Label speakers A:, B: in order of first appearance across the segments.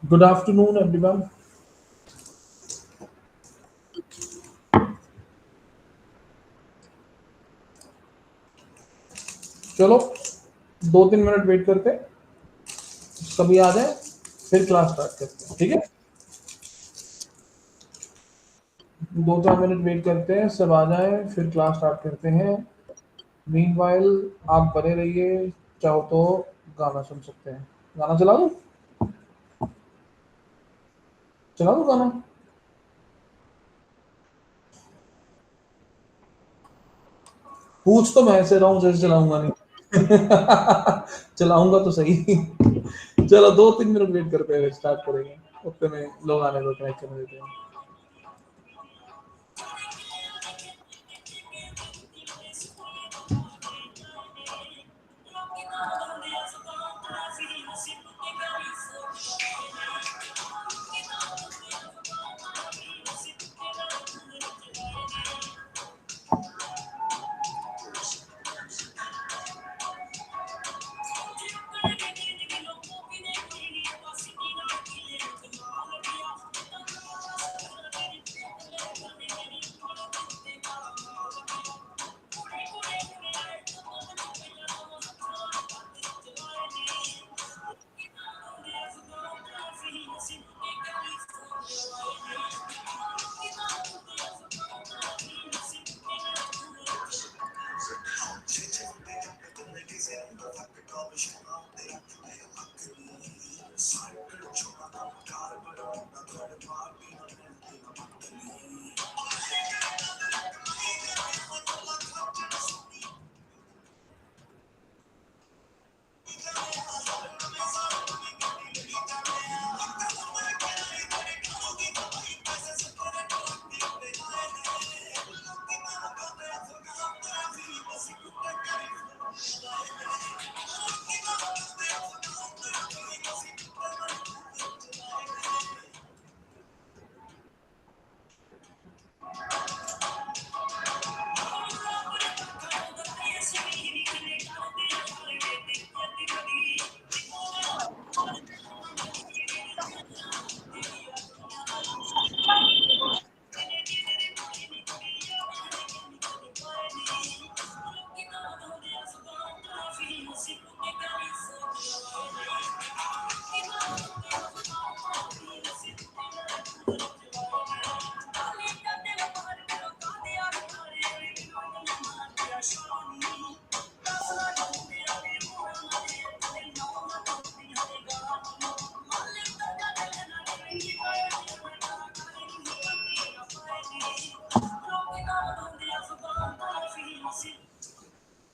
A: Good afternoon, everyone. चलो 2-3 minute wait करते हैं, सभी आ जाए, फिर क्लास स्टार्ट करते हैं, ठीक है? 2-4 मिनट वेट करते हैं, सब आ जाए, फिर क्लास स्टार्ट करते हैं। मीनवाइल आप बने रहिए, चाहो तो गाना सुन सकते हैं। गाना चला दो गाना। पूछ तो मैं ऐसे रहा हूँ जैसे चलाऊंगा नहीं। चलाऊंगा तो सही। चलो 2-3 मिनट वेट करते हैं, स्टार्ट करेंगे। उतने में लोग आने दो, कनेक्ट करने देते हैं।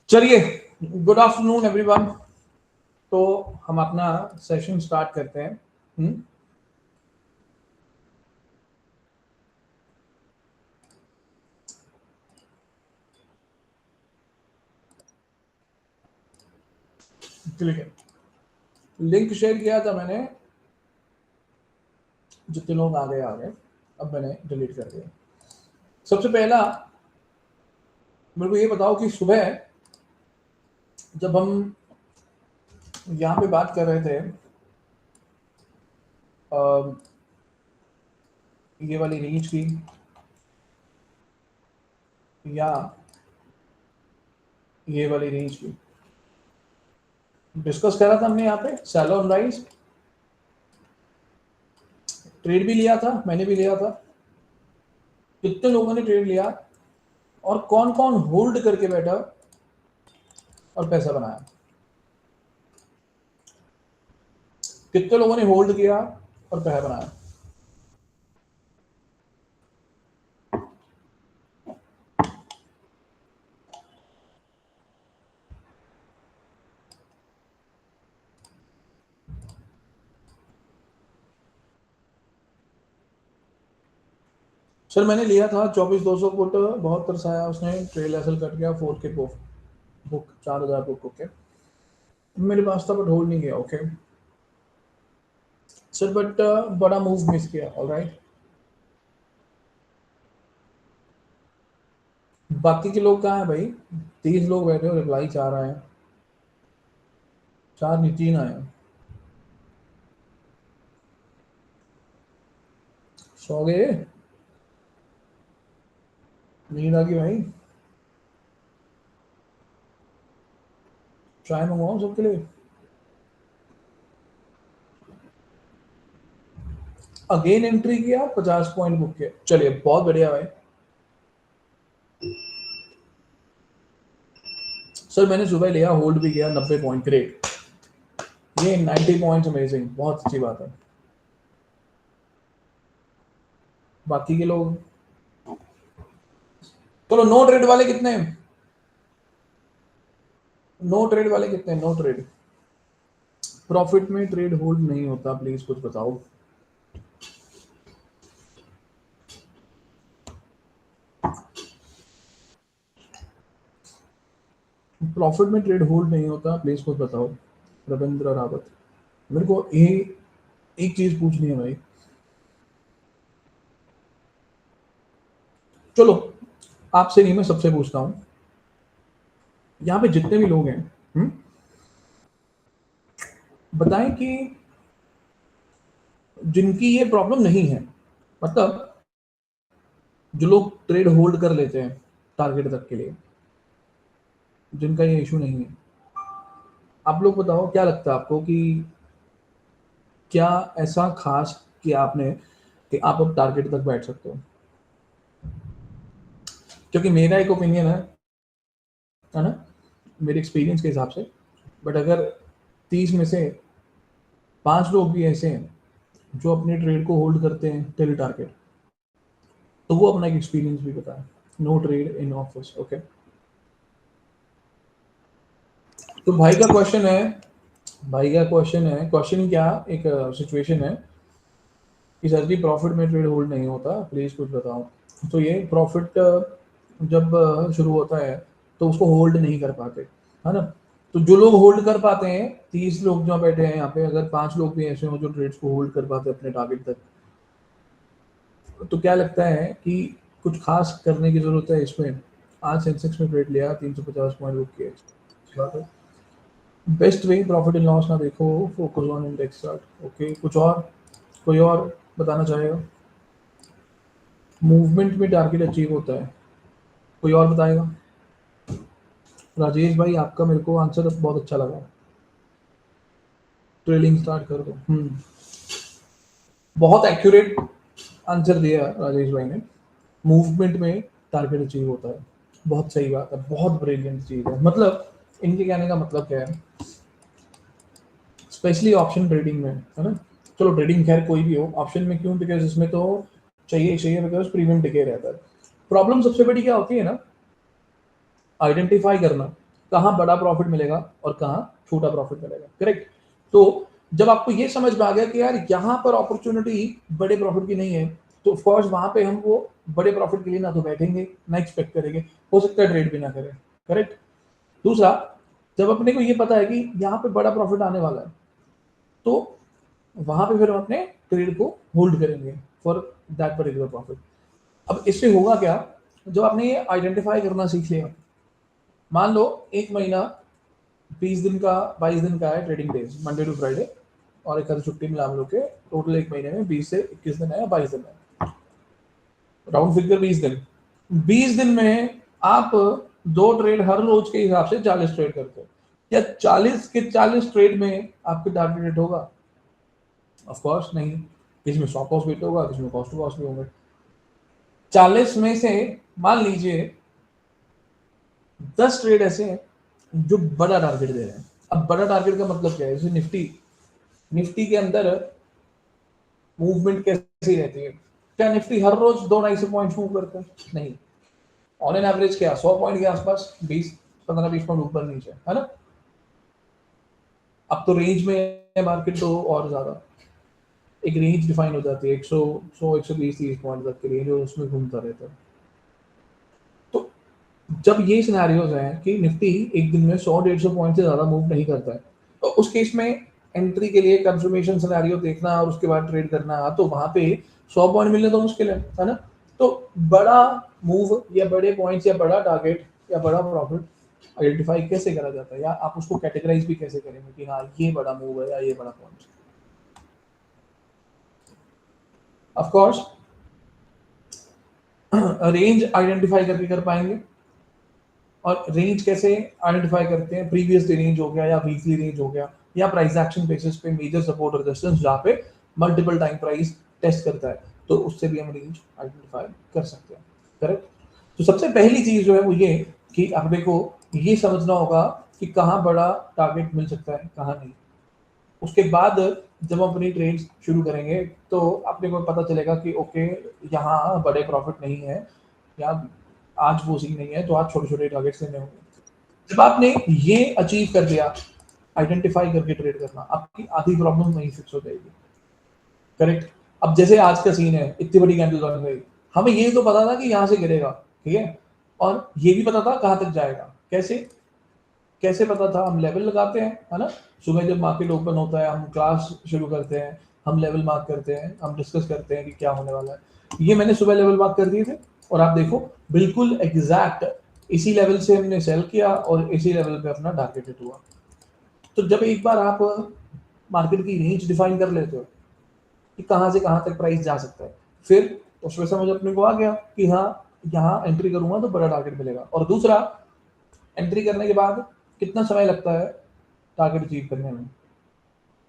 A: चलिए, गुड आफ्टरनून एवरीवन। तो हम अपना सेशन स्टार्ट करते हैं। ठीक है, लिंक शेयर किया था मैंने, जितने लोग आ गए। अब मैंने डिलीट कर दिया। सबसे पहला मेरे को ये बताओ कि सुबह जब हम यहाँ पे बात कर रहे थे, अ, ये वाली रेंज की या ये वाली रेंज की डिस्कस करा था हमने यहाँ पे, सैलो ऑन राइज ट्रेड भी लिया था, मैंने भी लिया था। कितने लोगों ने ट्रेड लिया और कौन कौन होल्ड करके बैठा और पैसा बनाया? कितने लोगों ने होल्ड किया और पैसा बनाया? सर मैंने लिया था 24,200 फुट, बहुत तरसाया उसने, ट्रेल एसल कट गया, 4K बुक 4,000 बुक। ओके, मेरे पास था बट होल्ड नहीं किया। ओके सर, बट बड़ा मूव मिस किया। ऑलराइट, बाकी के लोग कहाँ हैं भाई? 30 लोग बैठे हो, रिप्लाई 4 आए हैं, 4 नहीं 3 आए हैं। सो गए, नींद आ गई भाई, चाय मंगवाओ सबके लिए। अगेन एंट्री किया, 50 पॉइंट बुक किया, चलिए बहुत बढ़िया भाई। सर मैंने सुबह लिया, होल्ड भी किया, 90 पॉइंट, ग्रेट। ये 90 पॉइंट्स अमेजिंग, बहुत अच्छी बात है। बाकी के लोग, चलो नो ट्रेड वाले कितने हैं? नो ट्रेड वाले कितने हैं? नो ट्रेड, प्रॉफिट में ट्रेड होल्ड नहीं होता, प्लीज कुछ बताओ। प्रॉफिट में ट्रेड होल्ड नहीं होता, प्लीज कुछ बताओ। रविंद्र रावत, मेरे को एक चीज पूछनी है भाई। चलो आपसे नहीं, मैं सबसे पूछता हूँ, यहाँ पे जितने भी लोग हैं, बताएं कि जिनकी ये प्रॉब्लम नहीं है, मतलब जो लोग ट्रेड होल्ड कर लेते हैं टारगेट तक के लिए, जिनका ये इशू नहीं है, आप लोग बताओ क्या लगता है आपको कि क्या ऐसा खास किया आपने कि आप अब टारगेट तक बैठ सकते हो? क्योंकि मेरा एक ओपिनियन है ना, मेरे एक्सपीरियंस के हिसाब से, बट अगर 30 में से 5 लोग भी ऐसे हैं जो अपने ट्रेड को होल्ड करते हैं टिल टारगेट, तो वो अपना एक एक्सपीरियंस भी बताएं। No trade in office, okay. तो भाई का क्वेश्चन है, क्वेश्चन क्या, एक सिचुएशन है कि सर जी प्रॉफिट में ट्रेड होल्ड नहीं होता, प्लीज़ कुछ बताओ। तो ये प्रॉफिट जब शुरू होता है तो उसको होल्ड नहीं कर पाते, है ना। तो जो लोग होल्ड कर पाते हैं, 30 लोग जो बैठे हैं यहाँ पे, अगर 5 लोग भी ऐसे हो जो ट्रेड्स को होल्ड कर पाते हैं अपने टारगेट तक, तो क्या लगता है कि कुछ खास करने की जरूरत है इसमें? आज सेंसेक्स में ट्रेड लिया, 350 पॉइंट बुक किए, best way profit in loss ना देखो, focus on index chart, okay. कुछ और, कोई और बताना चाहेगा? मूवमेंट में टारगेट अचीव होता है, कोई और बताएगा? राजेश भाई आपका मेरे को आंसर बहुत अच्छा लगा, ट्रेडिंग स्टार्ट कर दो। बहुत एक्यूरेट आंसर दिया राजेश भाई ने, मूवमेंट में टारगेट अचीव होता है, बहुत सही बात है, बहुत ब्रिलियंट चीज है। मतलब इनके कहने का मतलब क्या है, स्पेशली ऑप्शन ट्रेडिंग में, है ना। चलो ट्रेडिंग खैर कोई भी हो, ऑप्शन में क्यों, बिकॉज इसमें तो चाहिए बिकॉज प्रीमियम टिके रहता है। प्रॉब्लम सबसे बड़ी क्या होती है ना, आइडेंटिफाई करना, कहाँ बड़ा प्रॉफिट मिलेगा और कहाँ छोटा प्रॉफिट मिलेगा, करेक्ट। तो जब आपको ये समझ में आ गया कि यार यहाँ पर अपॉर्चुनिटी बड़े प्रॉफिट की नहीं है, तो ऑफकोर्स वहां पे हम वो बड़े प्रॉफिट के लिए ना तो बैठेंगे ना एक्सपेक्ट करेंगे, हो सकता है ट्रेड भी ना करें, करेक्ट। दूसरा, जब अपने को ये पता है कि यहाँ पे बड़ा प्रॉफिट आने वाला है, तो वहां पे फिर हम अपने ट्रेड को होल्ड करेंगे फॉर दैट पर्टिकुलर प्रॉफिट। अब इससे होगा क्या, जब आपने ये आइडेंटिफाई करना सीख लिया, मान लो एक महीना 20 दिन का 22 दिन का है trading days, Monday to Friday, और एक आधी छुट्टी मिला हम लोग के, टोटल एक महीने में 20 से 21 दिन है या 22 दिन है, राउंड फिगर 20 दिन। 20 दिन में आप दो ट्रेड हर रोज के हिसाब से 40 ट्रेड करते हो, क्या 40 के 40 ट्रेड में आपके टारगेट हिट होगा? ऑफ कोर्स नहीं, किसी में स्टॉप लॉस भी हिट होगा, किसी में कॉस्ट टू कॉस्ट भी होंगे। 40 में से मान लीजिए 10 ट्रेड ऐसे हैं जो बड़ा टारगेट दे रहे हैं। अब बड़ा टारगेट का मतलब क्या है, जैसे निफ्टी, निफ्टी के अंदर मूवमेंट कैसी रहती है, क्या निफ्टी हर रोज 200-250 पॉइंट मूव करता है? नहीं, ऑन एन एवरेज क्या 100 पॉइंट के आसपास, 20-15-20 पॉइंट ऊपर नीचे, है ना। अब तो रेंज में है मार्केट तो और ज्यादा, एक रेंज डिफाइन हो जाती है, 100 100 120 30 पॉइंट तक की रेंज, और उसमें घूमता रहता है। तो जब ये सिनेरियोज हैं कि निफ्टी एक दिन में 100-150 पॉइंट से ज्यादा मूव नहीं करता है, तो उस केस में एंट्री के लिए कंफर्मेशन सिनेरियो देखना और उसके बाद ट्रेड करना, तो वहां पे 100 पॉइंट मिलने तो मुश्किल है ना। तो बड़ा मूव या बड़े पॉइंट्स या बड़ा टारगेट या बड़ा प्रॉफिट आइडेंटिफाई कैसे करा जाता है, या आप उसको कैटेगराइज भी कैसे करेंगे कि हाँ ये बड़ा मूव है या ये बड़ा point? Of course range identify करके कर पाएंगे। और रेंज कैसे आइडेंटिफाई करते हैं, प्रीवियस डे रेंज हो गया या वीकली रेंज हो गया या प्राइस एक्शन बेसिस पे मेजर सपोर्ट और रेजिस्टेंस जहाँ पे मल्टीपल टाइम प्राइस टेस्ट करता है, तो उससे भी हम रेंज आइडेंटिफाई कर सकते हैं। करेक्ट। तो सबसे पहली चीज जो है वो ये कि अपने को ये समझना होगा कि कहाँ बड़ा टारगेट मिल सकता है, कहाँ नहीं। उसके बाद जब हम अपनी ट्रेड शुरू करेंगे तो अपने को पता चलेगा कि ओके यहाँ बड़े प्रॉफिट नहीं है या आज वो सीन नहीं है, तो आज छोटे छोटे टारगेट्स लेने होंगे। जब आपने ये अचीव कर लिया, आइडेंटिफाई करके ट्रेड करना, आपकी आधी प्रॉब्लम वहीं फिक्स हो जाएगी। करेक्ट। अब जैसे आज का सीन है, इतनी बड़ी कैंडल बन गई, हमें ये तो पता था कि यहाँ से गिरेगा, ठीक है, और ये भी पता था कहाँ तक जाएगा। कैसे कैसे पता था? हम लेवल लगाते हैं, है ना। सुबह जब मार्केट ओपन होता है, हम क्लास शुरू करते हैं, हम लेवल मार्क करते हैं, हम डिस्कस करते हैं कि क्या होने वाला है। ये मैंने सुबह लेवल मार्क कर दिए थे और आप देखो बिल्कुल एग्जैक्ट इसी लेवल से हमने सेल किया और इसी लेवल पे अपना टारगेट हिट हुआ। तो जब एक बार आप मार्केट की रेंज डिफाइन कर लेते हो कि कहाँ से कहाँ तक प्राइस जा सकता है, फिर उसमें समझ अपने को आ गया कि हाँ यहाँ एंट्री करूंगा तो बड़ा टारगेट मिलेगा। और दूसरा, एंट्री करने के बाद कितना समय लगता है टारगेट अचीव करने में।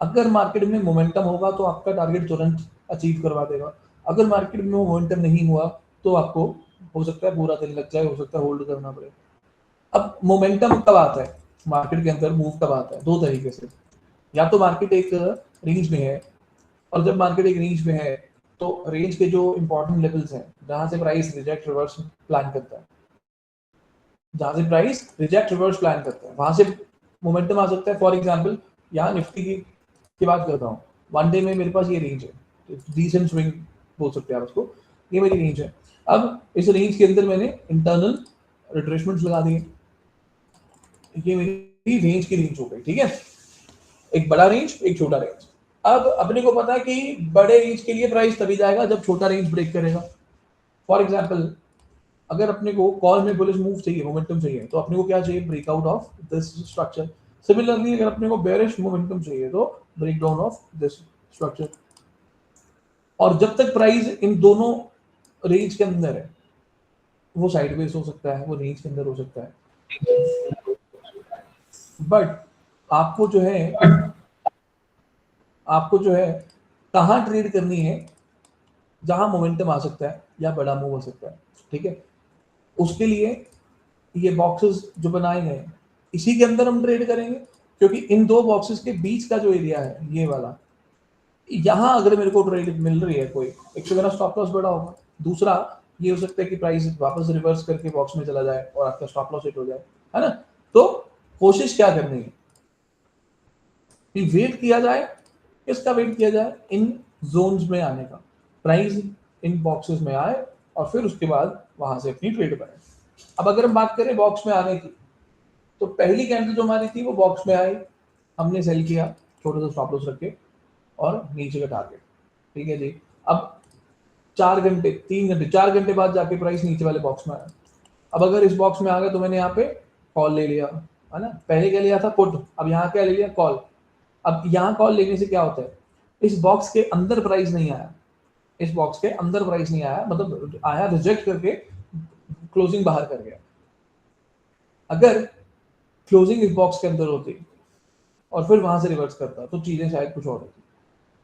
A: अगर मार्केट में मोमेंटम होगा तो आपका टारगेट तुरंत अचीव करवा देगा। अगर मार्केट में मोमेंटम नहीं हुआ तो आपको हो सकता है पूरा दिन लग जाए, हो सकता है होल्ड करना पड़े। अब मोमेंटम कब आता है मार्केट के अंदर, मूव कब आता है? दो तरीके से। या तो मार्केट एक रेंज में है, और जब मार्केट एक रेंज में है तो रेंज के जो इंपॉर्टेंट लेवल्स हैं जहां से प्राइस रिजेक्ट रिवर्स प्लान करता है, जहां से प्राइस रिजेक्ट रिवर्स प्लान करता है, वहां से मोमेंटम आ सकता है। फॉर एग्जांपल यहाँ निफ्टी की बात करता हूँ, वन डे में मेरे पास ये रेंज है, डिसेंट स्विंग बोल सकते हैं आप उसको, ये मेरी रेंज है। अब इस रेंज के अंदर मैंने इंटरनल रिट्रेसमेंट्स लगा दिए, ये मेरी रेंज की रेंज हो गई, ठीक है। एक बड़ा रेंज, एक छोटा रेंज। अब अपने को पता है कि बड़े रेंज के लिए प्राइस तभी जाएगा जब छोटा रेंज ब्रेक करेगा। फॉर एग्जांपल अगर अपने को कॉल में बुलिश मूव चाहिए, मोमेंटम चाहिए, तो अपने को क्या चाहिए? Breakout of this structure. Similarly अगर अपने को बेरिश मोमेंटम चाहिए तो break down of this structure. और जब तक प्राइस इन दोनों रेंज के अंदर है, वो साइडवेज हो सकता है, वो रेंज के अंदर हो सकता है, बट आपको जो है आपको जो है कहाँ ट्रेड करनी है? जहां मोमेंटम आ सकता है या बड़ा मूव हो सकता है, ठीक है। उसके लिए ये बॉक्सेस जो बनाए गए हैं, इसी के अंदर हम ट्रेड करेंगे, क्योंकि इन दो बॉक्सेस के बीच का जो एरिया है ये वाला, यहाँ अगर मेरे को ट्रेड मिल रही है कोई, एक तो मेरा स्टॉप लॉस बड़ा होगा, दूसरा ये हो सकता है कि प्राइस वापस रिवर्स करके बॉक्स में चला जाए और आपका स्टॉप लॉस हिट हो जाए, है ना। तो कोशिश क्या करनी है कि वेट किया जाए। किसका वेट किया जाए? इन जोन्स में आने का, प्राइस इन बॉक्सेस में आए और फिर उसके बाद वहां से अपनी ट्रेड बनाए। अब अगर हम बात करें बॉक्स में आने की, तो पहली कैंडल जो हमारी थी वो बॉक्स में आई, हमने सेल किया छोटा सा स्टॉप लॉस रख के और नीचे का टारगेट, ठीक है जी। अब 4 घंटे 3 घंटे 4 घंटे बाद जाके प्राइस नीचे वाले बॉक्स में आया। अब अगर इस बॉक्स में आ गया तो मैंने यहाँ पे कॉल ले लिया, है ना। पहले क्या लिया था? पुट। अब यहाँ क्या ले लिया? कॉल। अब यहाँ कॉल लेने से क्या होता है? इस बॉक्स के अंदर प्राइस नहीं आया, इस बॉक्स के अंदर प्राइस नहीं आया, मतलब आया रिजेक्ट करके क्लोजिंग बाहर कर गया। अगर क्लोजिंग इस बॉक्स के अंदर होती और फिर वहां से रिवर्स करता तो चीजें शायद कुछ और होती,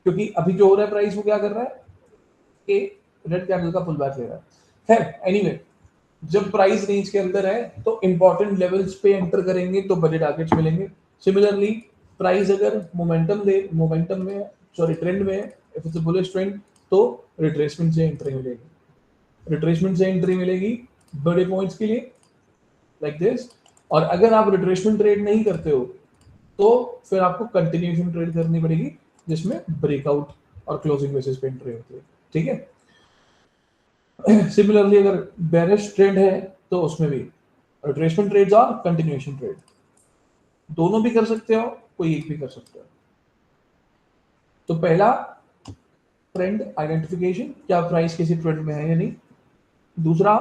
A: क्योंकि अभी जो हो रहा है प्राइस वो क्या कर रहा है कि रेड कैंडल का पुल बैक ले रहा है। खैर एनीवे, जब प्राइस रेंज के अंदर है तो इंपॉर्टेंट लेवल्स पे एंटर करेंगे तो बड़े टारगेट्स मिलेंगे। सिमिलरली प्राइस अगर मोमेंटम में सॉरी ट्रेंड में, if it's a bullish trend, तो रिट्रेसमेंट से एंट्री मिलेगी, रिट्रेसमेंट से एंट्री मिलेगी बड़े पॉइंट्स के लिए लाइक दिस। और अगर आप रिट्रेसमेंट ट्रेड नहीं करते हो तो फिर आपको कंटिन्यूएशन ट्रेड करनी पड़ेगी, जिसमें ब्रेकआउट और क्लोजिंग बेसिस पे एंट्री होती है, ठीक है। सिमिलरली अगर बेरिश ट्रेंड है तो उसमें भी रिट्रेसमेंट ट्रेड्स और कंटिन्यूएशन ट्रेड दोनों भी कर सकते हो, कोई एक भी कर सकते हो। तो पहला ट्रेंड आइडेंटिफिकेशन, क्या प्राइस किसी ट्रेंड में है या नहीं। दूसरा,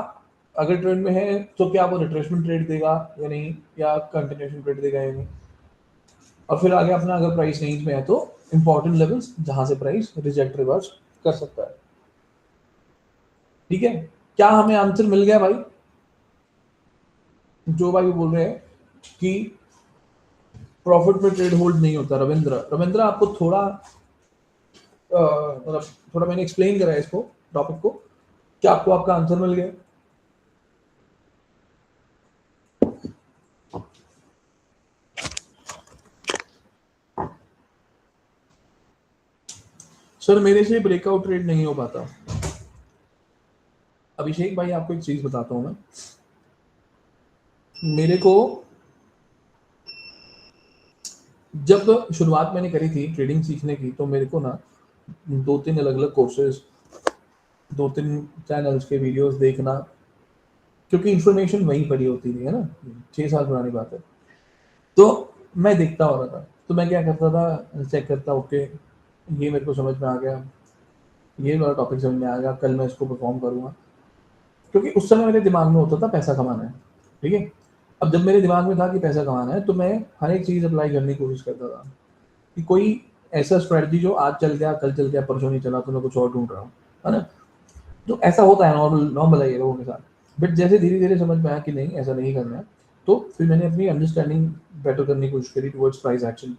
A: अगर ट्रेंड में है तो क्या वो रिट्रेसमेंट ट्रेड देगा या नहीं, या कंटिन्यूएशन ट्रेड देगा या नहीं। और फिर आगे अपना अगर प्राइस रेंज में है तो इंपॉर्टेंट लेवल्स जहां से प्राइस रिजेक्ट रिवर्स कर सकता है, ठीक है। क्या हमें आंसर मिल गया भाई? जो भाई बोल रहे हैं कि प्रॉफिट में ट्रेड होल्ड नहीं होता, रविंद्र आपको थोड़ा मतलब थोड़ा मैंने एक्सप्लेन करा है इसको, टॉपिक को, क्या आपको आपका आंसर मिल गया? सर मेरे से ब्रेकआउट ट्रेड नहीं हो पाता। अभिषेक भाई आपको एक चीज बताता हूं मैं, मेरे को जब शुरुआत मैंने करी थी ट्रेडिंग सीखने की, तो मेरे को ना 2-3 अलग अलग कोर्सेज, 2-3 चैनल्स के वीडियोस देखना, क्योंकि इंफॉर्मेशन वहीं पड़ी होती थी, है ना, 6 साल पुरानी बात है, तो मैं देखता हो रहा था, तो मैं क्या करता था, चेक करता, ओके ये मेरे को समझ में आ गया, ये मेरा टॉपिक समझ में आ गया, कल मैं इसको परफॉर्म करूंगा, क्योंकि उस समय मेरे दिमाग में होता था पैसा कमाना है, ठीक है। अब जब मेरे दिमाग में था कि पैसा कमाना है, तो मैं हर एक चीज़ अप्लाई करने की कोशिश करता था कि कोई ऐसा स्ट्रेटजी जो आज चल गया, कल चल गया, परसों नहीं चला, तो मैं कुछ और ढूंढ रहा हूँ, है ना। तो ऐसा होता है, नॉर्मल है ये लोगों के साथ। बट जैसे धीरे धीरे समझ में आया कि नहीं ऐसा नहीं करना है, तो फिर मैंने अपनी अंडरस्टैंडिंग बेटर करने की कोशिश करी टुवर्ड्स प्राइस एक्शन।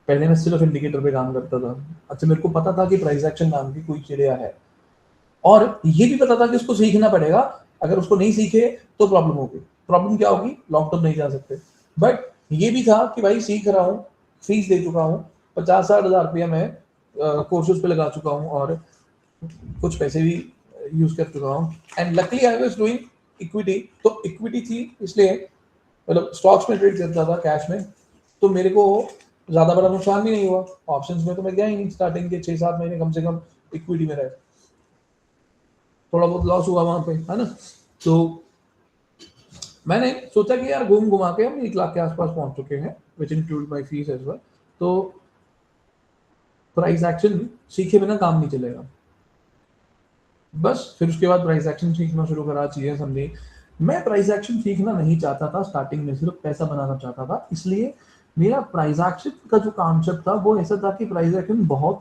A: पहले मैं सिर्फ इंडिकेटर पे काम करता था। अच्छा, मेरे को पता था कि प्राइस एक्शन नाम की कोई चिड़िया है, और ये भी पता था कि उसको सीखना पड़ेगा, अगर उसको नहीं सीखे तो प्रॉब्लम होगी। प्रॉब्लम क्या होगी? लॉन्ग टर्म नहीं जा सकते। बट ये भी था कि भाई सीख रहा हूँ, फीस दे चुका हूँ, 50-60 हज़ार रुपया मैं कोर्सेज पे लगा चुका हूँ, और कुछ पैसे भी यूज कर चुका हूँ, and luckily I was doing equity. तो इक्विटी थी इसलिए, मतलब स्टॉक्स में ट्रेड करता था कैश में, तो मेरे को ज्यादा बड़ा नुकसान भी नहीं हुआ। ऑप्शंस में तो मैं गया ही नहीं, स्टार्टिंग के 6-7 महीने कम से कम इक्विटी में रहे, थोड़ा बहुत लॉस हुआ वहां पे, है ना। तो मैंने सोचा कि यार घूम घुमा के हम 1 लाख के आसपास पहुंच चुके हैं, which include my fees as well. तो प्राइस एक्शन सीखे बिना काम नहीं चलेगा। बस फिर उसके बाद प्राइस एक्शन सीखना शुरू करा, चीजें समझी। मैं प्राइस एक्शन सीखना नहीं चाहता था स्टार्टिंग में, सिर्फ पैसा बनाना चाहता था, इसलिए मेरा प्राइस एक्शन का जो कॉन्सेप्ट था वो ऐसा था कि प्राइस एक्शन बहुत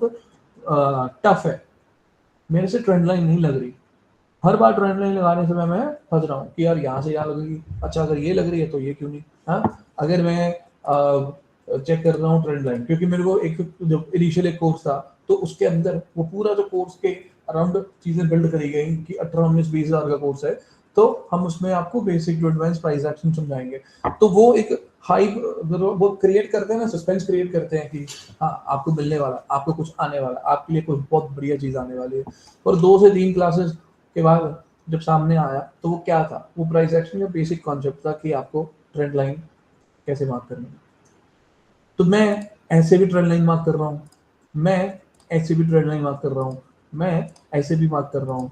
A: टफ है, मेरे से ट्रेंड लाइन नहीं लग रही। हर बार ट्रेंड लाइन लगाने से मैं फंस रहा हूँ कि यार यहाँ से यहाँ लगेगी, अच्छा अगर ये लग रही है तो ये क्यों नहीं। हाँ, अगर मैं चेक कर रहा हूँ ट्रेंड लाइन, क्योंकि मेरे को एक जो इनिशियल एक कोर्स था, तो उसके अंदर वो पूरा जो कोर्स के अराउंड चीजें बिल्ड करी गई कि 18-19-20 हज़ार का कोर्स है, तो हम उसमें आपको basic to advance price action समझाएंगे। तो वो एक हाइप वो क्रिएट करते हैं ना, सस्पेंस क्रिएट करते हैं कि हाँ आपको मिलने वाला, आपको कुछ आने वाला, आपके लिए कोई बहुत बढ़िया चीज आने वाली है। और 2 से 3 क्लासेस के बाद जब सामने आया, तो वो क्या था, वो प्राइस एक्शन का बेसिक कॉन्सेप्ट था कि आपको ट्रेंड लाइन कैसे मार्क करनी है। तो मैं ऐसे भी ट्रेंड लाइन मार्क कर रहा हूँ, मैं ऐसे भी ट्रेंड लाइन मार्क कर रहा हूँ, मैं ऐसे भी मार्क कर रहा हूँ,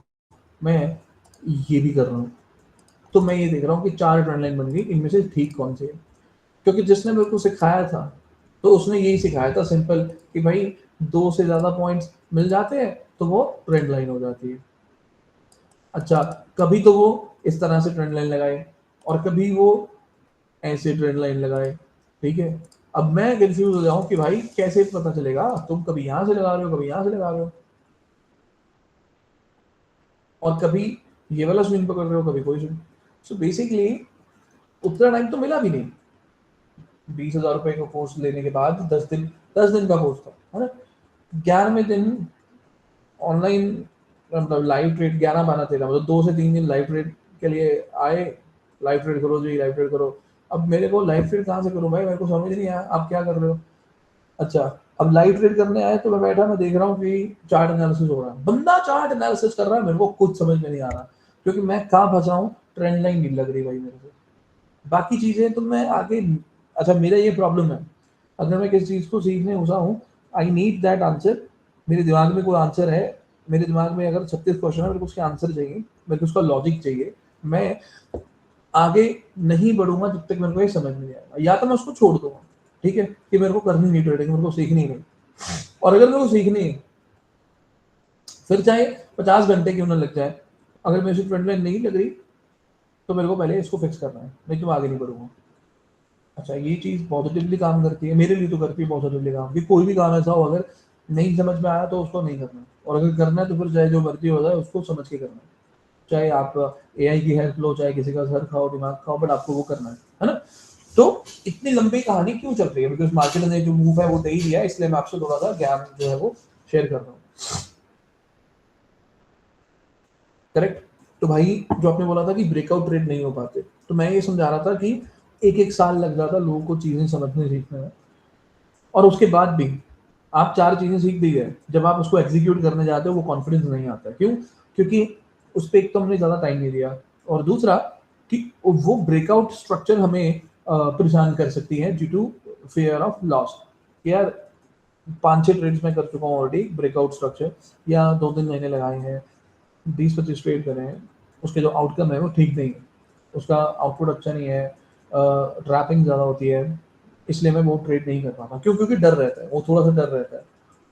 A: मैं ये भी कर रहा हूँ। तो मैं ये देख रहा हूँ कि 4 ट्रेंड लाइन बन गई, इनमें से ठीक कौन सी है। क्योंकि जिसने मेरे को सिखाया था, तो उसने यही सिखाया था सिंपल, कि भाई 2 से ज्यादा पॉइंट्स मिल जाते हैं तो वो ट्रेंड लाइन हो जाती है। अच्छा, कभी तो वो इस तरह से ट्रेंड लाइन लगाए, और कभी वो ऐसे ट्रेंड लाइन लगाए, ठीक है। अब मैं कंफ्यूज हो जाऊं कि भाई कैसे पता चलेगा, तुम कभी यहाँ से लगा रहे हो, कभी यहाँ से लगा रहे हो, और कभी ये वाला स्विंग पकड़ रहे हो, कभी कोई स्विंग। सो बेसिकली उतना टाइम तो मिला भी नहीं। 20,000 रुपए का कोर्स लेने के बाद 10 दिन का कोर्स था, है ना। 11वें दिन ऑनलाइन, मतलब लाइव ट्रेड 11-12-13, मतलब 2 से 3 दिन लाइव ट्रेड के लिए आए। लाइव ट्रेड करो जी, लाइव ट्रेड करो। अब मेरे को लाइव ट्रेड कहाँ से करूँ भाई, मेरे को समझ नहीं आया आप क्या कर रहे हो। अच्छा, अब लाइव ट्रेड करने आए तो मैं बैठा, मैं देख रहा हूँ कि चार्ट एनालिसिस हो रहा है, बंदा चार्ट एनालिसिस कर रहा है, मेरे को कुछ समझ में नहीं आ रहा, क्योंकि मैं कहाँ फंसा हूँ, ट्रेंड लाइन नहीं लग रही भाई मेरे से। बाकी चीजें तो मैं आगे, अच्छा मेरा ये प्रॉब्लम है, अगर मैं किसी चीज को सीखने घुसा हूँ, आई नीड दैट आंसर। मेरे दिमाग में कोई आंसर है, मेरे दिमाग में अगर 36 क्वेश्चन है, मेरे को उसके आंसर चाहिए, मेरे को उसका लॉजिक चाहिए। मैं आगे नहीं बढ़ूंगा जब तक मेरे को ये समझ नहीं आएगा, या तो मैं उसको छोड़ दूंगा, ठीक है, कि मेरे को करनी नहीं ट्रेडिंग, मेरे को सीखनी नहीं। और अगर मेरे को सीखनी है, फिर चाहे 50 घंटे क्यों ना लग जाए, अगर मेरे से ट्रेंड लाइन नहीं लग रही, तो मेरे को पहले इसको फिक्स करना है, नहीं तो मैं आगे नहीं बढ़ूंगा। अच्छा, ये चीज़ पॉजिटिवली काम करती है, मेरे लिए तो करती है पॉजिटिवली काम, कि कोई भी काम ऐसा हो, अगर नहीं समझ में आया तो उसको नहीं करना, और अगर करना है तो फिर चाहे जो मर्जी हो जाए उसको समझ के करना है। चाहे आप एआई की हेल्प लो, चाहे किसी का सर खाओ, दिमाग खाओ, बट आपको वो करना है ना। तो इतनी लंबी कहानी क्यों चल रही है? बिकॉज मार्केट ने जो मूव है वो दे ही दिया है, इसलिए मैं आपसे थोड़ा सा ज्ञान जो है वो शेयर कर रहा हूँ। करेक्ट। तो भाई जो आपने बोला था कि ब्रेकआउट ट्रेड नहीं हो पाते, तो मैं ये समझा रहा था कि एक एक साल लग जाता लोगों को चीजें समझने सीखने में, और उसके बाद भी आप 4 चीजें सीख दी है, जब आप उसको एग्जीक्यूट करने जाते हो वो कॉन्फिडेंस नहीं आता। क्यों? क्योंकि उस पर एक तो हमने ज़्यादा टाइम नहीं दिया, और दूसरा कि वो ब्रेकआउट स्ट्रक्चर हमें परेशान कर सकती है due to fear of loss. यार 5-6 ट्रेड्स में कर चुका हूँ ऑलरेडी ब्रेकआउट स्ट्रक्चर, या 2-3 महीने लगाए हैं, 20-25 ट्रेड करे हैं, उसके जो आउटकम है वो ठीक नहीं है, उसका आउटपुट अच्छा नहीं है, ट्रैपिंग ज़्यादा होती है, इसलिए मैं वो ट्रेड नहीं कर पाता। क्यों? क्योंकि डर रहता है, वो थोड़ा सा डर रहता है,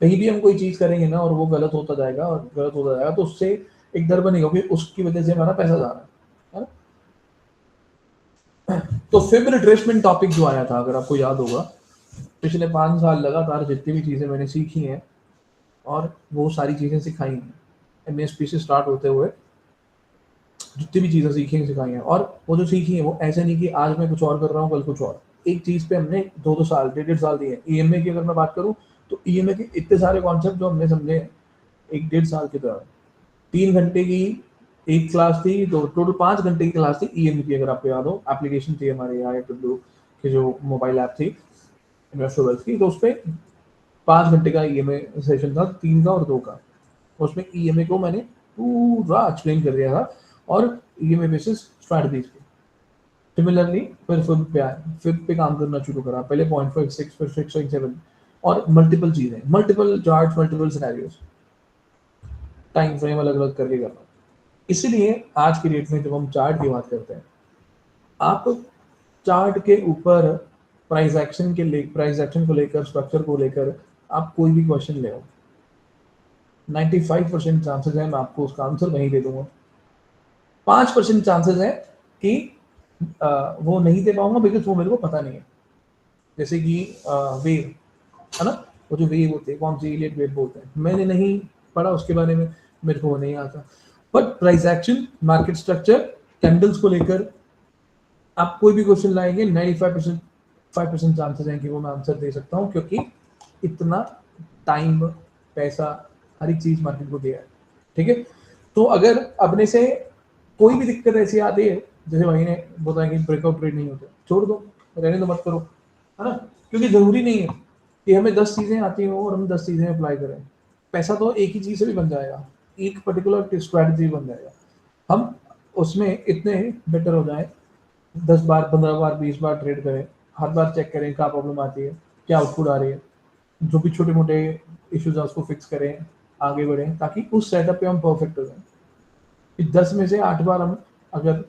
A: कहीं भी हम कोई चीज़ करेंगे ना और वो गलत होता जाएगा और गलत होता जाएगा, तो उससे एक डर बनेगा कि उसकी वजह से हमारा पैसा जा रहा है ना। तो फिब रिट्रेसमेंट टॉपिक जो आया था, अगर आपको याद होगा, पिछले 5 साल लगातार जितनी भी चीज़ें मैंने सीखी हैं और वो सारी चीज़ें सिखाई हैं, एमएसपी से स्टार्ट होते हुए जितनी भी चीज़ें सीखी हैं सिखाई हैं, और वो जो सीखी हैं वो ऐसे नहीं कि आज मैं कुछ और कर रहा हूँ कल कुछ और। एक चीज़ पे हमने 2-2 साल 1.5 साल दिए हैं। ईएमए की अगर मैं बात करूँ, तो ईएमए के इतने सारे कॉन्सेप्ट जो हमने समझे 1-1.5 साल के दौरान। 3 घंटे की एक क्लास थी, तो टोटल 5 घंटे की क्लास थी ईएमए की, अगर आपको याद हो। एप्लीकेशन थी हमारे IFW की, जो मोबाइल ऐप थी इन्वेस्टर वेल्थ की, तो उस पे 5 घंटे का ईएमए सेशन था, 3 का और 2 का। उसमें ईएमए को मैंने पूरा एक्सप्लेन कर दिया था, और ईएमए बेसिस स्ट्रैटेजीज पे। सिमिलरली फिर फिर पे काम करना शुरू करा, पहले 0.56 फिर 6.7, और मल्टीपल चीजें, multiple chart, multiple scenarios, time frame अलग अलग करके करना। इसीलिए आज की डेट में जब हम चार्ट की बात करते हैं, आप चार्ट के ऊपर प्राइस एक्शन को लेकर, स्ट्रक्चर को लेकर आप कोई भी क्वेश्चन ले आओ, 95% चांसेस है मैं आपको उसका आंसर नहीं दे दूंगा। 5% चांसेस है कि वो नहीं दे पाऊंगा, बिकॉज वो मेरे को पता नहीं है। जैसे कि वेव है ना, वो जो वेव होते हैं, कौन सी इलियट वेव बोलते हैं, मैंने नहीं पढ़ा उसके बारे में, मेरे को वो नहीं आता। But price action, market structure, candles को लेकर आप कोई भी क्वेश्चन लाएंगे, 5% चांसेस हैं कि वो मैं आंसर दे सकता हूँ, क्योंकि इतना टाइम, पैसा, हर एक चीज मार्केट को दिया है। ठीक है। तो अगर अपने से कोई भी दिक्कत ऐसी आती है, जैसे भाई ने बताया कि ब्रेकआउट ट्रेड नहीं होते, छोड़ दो, रहने दो, मत करो, है ना। क्योंकि जरूरी नहीं है कि हमें 10 चीजें आती हो और हम 10 चीजें अप्लाई करें। पैसा तो एक ही चीज से भी बन जाएगा, एक पर्टिकुलर स्ट्रैटेजी बन जाएगा। हम उसमें इतने बेटर हो जाए, 10 बार, 15 बार, 20 बार ट्रेड करें, हर बार चेक करें क्या प्रॉब्लम आती है, क्या आउटपुट आ रही है, जो भी छोटे मोटे इश्यूज है उसको फिक्स करें, आगे बढ़ें, ताकि उस सेटअप पे हम परफेक्ट हो जाएं। कि 10 में से 8 बार हम अगर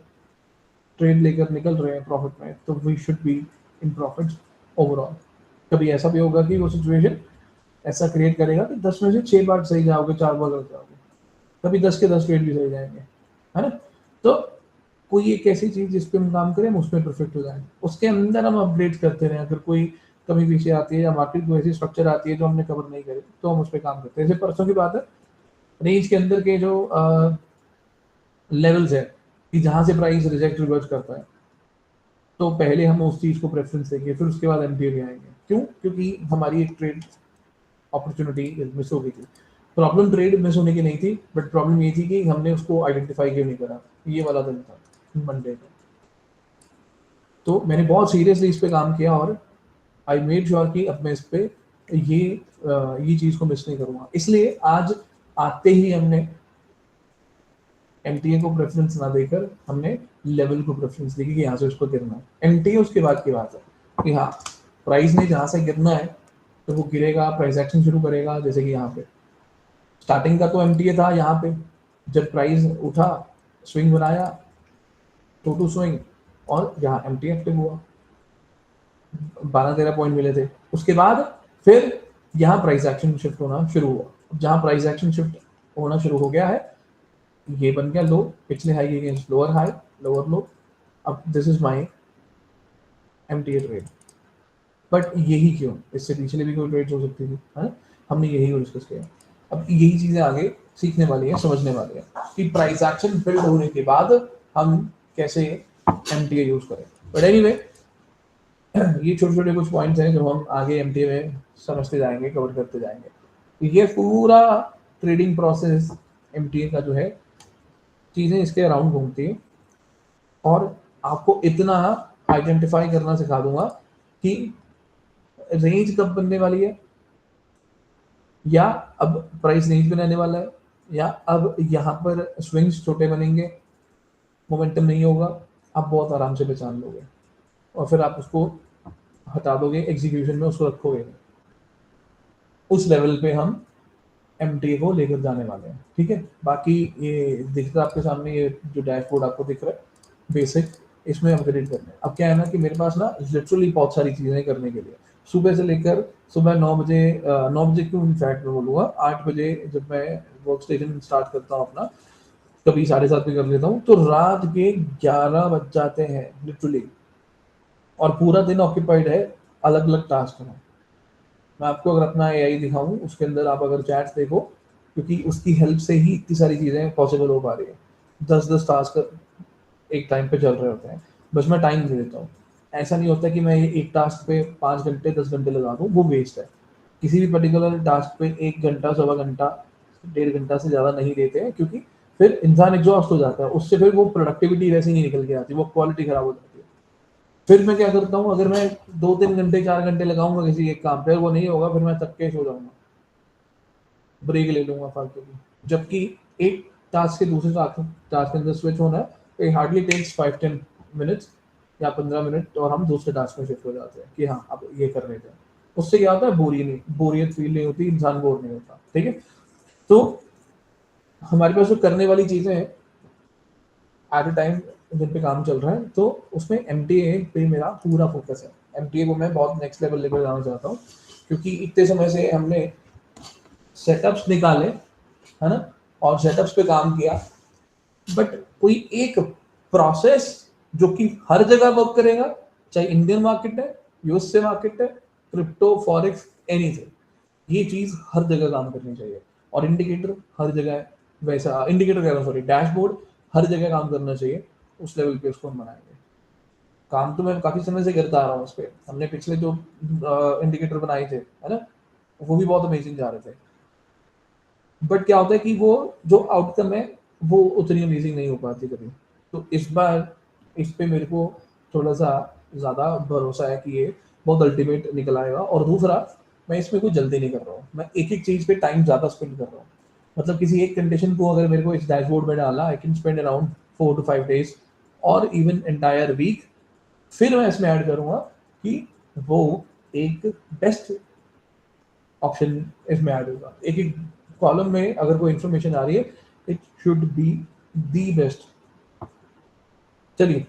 A: ट्रेड लेकर निकल रहे हैं प्रॉफिट में, तो we should be in profit overall. कभी ऐसा भी होगा कि वो सिचुएशन ऐसा क्रिएट करेगा कि 10 में से 6 बार सही जाओगे, 4 बार गलत जाओगे, कभी 10 के 10 ट्रेड भी सही जाएंगे, है ना। तो कोई एक ऐसी चीज जिस पे हम काम करें, हम उसमें परफेक्ट हो जाए, उसके अंदर हम अपग्रेड करते रहें। अगर कोई कमी पीछे आती है या मार्केट को ऐसी स्ट्रक्चर आती है जो हमने कवर नहीं करी, तो हम उस पर काम करते हैं। जैसे परसों की बात है, रेंज के अंदर के जो लेवल्स है कि जहां से प्राइस रिजेक्ट रिवर्स करता है, तो पहले हम उस चीज को प्रेफरेंस देंगे, फिर उसके बाद एमटीए में आएंगे। क्यों? क्योंकि हमारी एक ट्रेड अपॉर्चुनिटी मिस हो गई थी। प्रॉब्लम ट्रेड मिस होने की नहीं थी, बट प्रॉब्लम ये थी कि हमने उसको आइडेंटिफाई क्यों नहीं करा। ये वाला दिन था मंडे का। तो मैंने बहुत सीरियसली इस पे काम किया, और आई मेड श्योर कि अब मैं इस पे ये चीज को मिस नहीं करूंगा। इसलिए आज आते ही हमने एमटीए को प्रेफरेंस ना देकर हमने लेवल को प्रेफरेंस दी कि यहाँ से उसको गिरना है। एमटीए उसके बाद की बात है कि हाँ, प्राइस ने जहाँ से गिरना है तो वो गिरेगा, प्राइस एक्शन शुरू करेगा। जैसे कि यहाँ पे स्टार्टिंग का तो एमटीए था, यहाँ पे जब प्राइस उठा, स्विंग बनाया, टू स्विंग, और यहाँ एमटीए एक्टिव हुआ, 12-13 पॉइंट मिले थे। उसके बाद फिर यहाँ प्राइस एक्शन शिफ्ट होना शुरू हुआ। जहाँ प्राइस एक्शन शिफ्ट होना शुरू हो गया है, ये बन गया लो, पिछले हाई के against lower high, lower low. अब this is my MTA trade. But यही क्यों? इससे पिछले भी कोई ट्रेड हो सकती थी, है ना। हमने यही डिस्कस किया। अब यही चीजें आगे सीखने वाली है, समझने वाली है कि प्राइस एक्शन बिल्ड होने के बाद हम कैसे एमटीए यूज करें। बट एनीवे ये छोटे छोटे कुछ पॉइंट्स हैं जो हम आगे एमटीए में समझते जाएंगे, कवर करते जाएंगे। ये पूरा ट्रेडिंग प्रोसेस एमटीए का जो है चीज़ें इसके अराउंड घूमती है, और आपको इतना आइडेंटिफाई करना सिखा दूंगा कि रेंज कब बनने वाली है, या अब प्राइस रेंज में रहने वाला है, या अब यहाँ पर स्विंग्स छोटे बनेंगे, मोमेंटम नहीं होगा। आप बहुत आराम से पहचान लोगे और फिर आप उसको हटा दोगे, एग्जीक्यूशन में उसको रखोगे। उस लेवल पे हम एमटीए को लेकर जाने वाले हैं, ठीक है। बाकी ये दिख रहा है आपके सामने, ये जो डैशबोर्ड आपको दिख रहा है बेसिक, इसमें अपग्रेड करना है। अब क्या है ना कि मेरे पास ना लिटरली बहुत सारी चीज़ें करने के लिए, सुबह से लेकर सुबह 9 बजे, 9 बजे क्यों इनफैक्ट मैं बोलूँगा 8 बजे जब मैं वर्क स्टेशन स्टार्ट करता हूँ अपना, कभी 7:30 पे कर लेता हूँ, तो रात के 11 बज जाते हैं लिटरली, और पूरा दिन ऑक्यूपाइड है अलग अलग टास्क में। मैं आपको अगर अपना एआई दिखाऊं, उसके अंदर आप अगर चैट्स देखो, क्योंकि उसकी हेल्प से ही इतनी सारी चीज़ें पॉसिबल हो पा रही है। 10-10 टास्क एक टाइम पे चल रहे होते हैं, बस मैं टाइम दे देता हूँ। ऐसा नहीं होता कि मैं एक टास्क पे 5 घंटे 10 घंटे लगा दूँ, वो वेस्ट है। किसी भी पर्टिकुलर टास्क पे 1 घंटा, 1.25 घंटा, 1.5 घंटा से ज़्यादा नहीं देते हैं, क्योंकि फिर इंसान एग्जॉस्ट हो जाता है, उससे फिर वो प्रोडक्टिविटी वैसे नहीं निकल के आती, वो क्वालिटी खराब हो जाती है। फिर मैं क्या करता हूँ, अगर मैं 2-3 घंटे 4 घंटे लगाऊंगा किसी एक काम पे, वो नहीं होगा, फिर मैं तब के सो जाऊंगा, ब्रेक ले लूंगा फालतू की। जबकि एक टास्क से दूसरे टास्क के अंदर स्विच होना है, इट हार्डली टेक्स 5-10 मिनट्स या 15 मिनट, और हम दूसरे टास्क में शिफ्ट हो जाते हैं कि हाँ अब ये कर लेते हैं। उससे क्या होता है, बोरियत फील नहीं होती, इंसान बोर नहीं होता, ठीक है। तो हमारे पास जो करने वाली चीजें हैं एट अ टाइम जिन पे काम चल रहा है, तो उसमें एमटीए पे मेरा पूरा फोकस है। एमटीए को मैं बहुत नेक्स्ट लेवल लेकर जाना चाहता हूँ, क्योंकि इतने समय से हमने सेटअप्स निकाले, है ना, और सेटअप्स पे काम किया, बट कोई एक प्रोसेस जो कि हर जगह वर्क करेगा, चाहे इंडियन मार्केट है, यूएसए मार्केट है, क्रिप्टो, फॉरेक्स, एनीथिंग, ये चीज हर जगह काम करनी चाहिए। और इंडिकेटर हर जगह, वैसा इंडिकेटर कह रहा हूँ, सॉरी, डैशबोर्ड हर जगह काम करना चाहिए। उस लेवल पे उसको हम बनाएंगे। काम तो मैं काफी समय से करता आ रहा हूँ उस पर। हमने पिछले जो इंडिकेटर बनाए थे, है ना, वो भी बहुत अमेजिंग जा रहे थे। बट क्या होता है कि वो जो आउटकम है वो उतनी अमेजिंग नहीं हो पाती कभी। तो इस बार इस पे मेरे को थोड़ा सा ज़्यादा भरोसा है कि ये बहुत अल्टीमेट निकल आएगा। और दूसरा, मैं इसमें कोई जल्दी नहीं कर रहा हूँ, मैं एक एक चीज़ पे टाइम ज़्यादा स्पेंड कर रहा हूँ। मतलब किसी एक कंडीशन को अगर मेरे को इस डैशबोर्ड में डाला, I can spend around 4 to 5 days और इवन एंटायर वीक। फिर मैं इसमें ऐड करूँगा कि वो एक बेस्ट ऑप्शन इसमें ऐड होगा। एक एक कॉलम में अगर कोई इंफॉर्मेशन आ रही है, it should be the best. चलिए,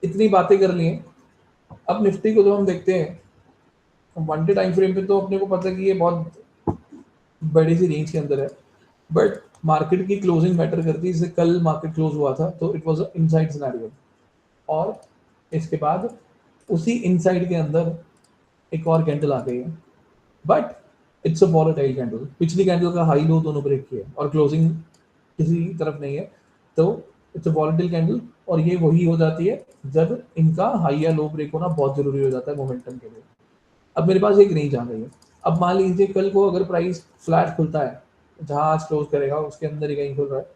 A: इतनी बातें कर ली हैं। अब निफ्टी को जो हम देखते हैं 1 डे टाइम फ्रेम पे, तो अपने को पता है कि ये बहुत बड़ी सी रेंज के अंदर है, बट मार्केट की क्लोजिंग मैटर करती है। जैसे कल मार्केट क्लोज हुआ था तो इट वाज इनसाइड सिनेरियो, और इसके बाद उसी इनसाइड के अंदर एक और कैंडल आ गई है, but it's a volatile candle. पिछली कैंडल का हाई लो दोनों ब्रेक किए और क्लोजिंग किसी तरफ नहीं है, तो इट्स अ वॉलेटाइल कैंडल। और ये वही हो जाती है जब इनका हाई या लो ब्रेक होना बहुत जरूरी हो जाता है मोमेंटम के लिए। अब मेरे पास एक रेंज आ गई है। अब मान लीजिए कल को अगर प्राइस फ्लैट खुलता है, जहां आज क्लोज करेगा उसके अंदर ही कहीं खुल रहा है,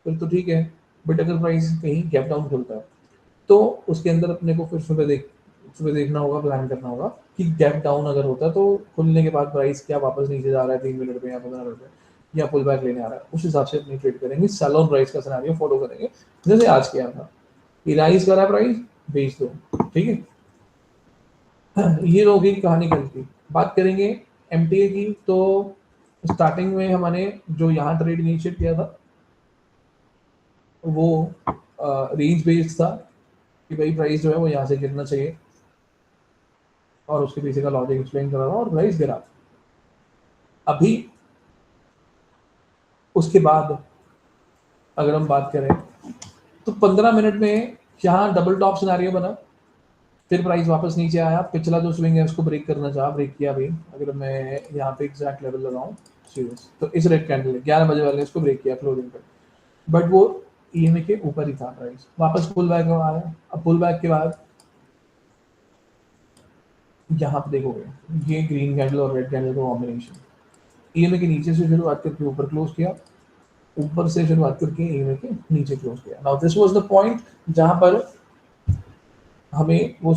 A: फिर तो ठीक है। बट अगर प्राइस कहीं गैप डाउन खुलता है, तो उसके अंदर अपने को फिर सुबह देखना होगा, प्लान करना होगा कि गैप डाउन अगर होता है तो खुलने के बाद प्राइस क्या वापस नीचे जा रहा है 3 मिनट में या 15 मिनट में, या पुल बैक लेने आ रहा है, उस हिसाब से अपनी ट्रेड करेंगे। सेल ऑन प्राइस का सिनेरियो फॉलो करेंगे, जैसे आज किया था कि राइज करा प्राइस, बेच दो, ठीक है। ये होगी कहानी कल की। बात करेंगे एमटीए की, तो स्टार्टिंग में हमने जो यहाँ ट्रेड इनिशिएट किया था वो रेंज बेस्ड था कि भाई प्राइस जो है वो यहाँ से गिरना चाहिए, और उसके पीछे का लॉजिक एक्सप्लेन कर रहा था, और प्राइस गिरा। अभी उसके बाद अगर हम बात करें तो 15 मिनट में यहाँ डबल टॉप सिनेरियो बना, फिर प्राइस वापस नीचे आया, पिछला जो स्विंग है उसको ब्रेक करना चाहा, ब्रेक किया भी। अगर मैं यहाँ पे एग्जैक्ट लेवल लगाऊं सीरियस, तो इस रेड कैंडल 11 बजे वाले इसको ब्रेक किया क्लोजिंग पे, बट वो ईएमए के ऊपर ही था प्राइस, वापस पुल बैक आया। अब पुल बैक के बाद यहाँ पे देखोगे ये ग्रीन कैंडल और रेड कैंडल का कॉम्बिनेशन, ईएमए के नीचे से शुरुआत करके ऊपर क्लोज किया, ऊपर से शुरुआत करके ईएमए के नीचे क्लोज किया। Now this was the point जहां पर हमें वो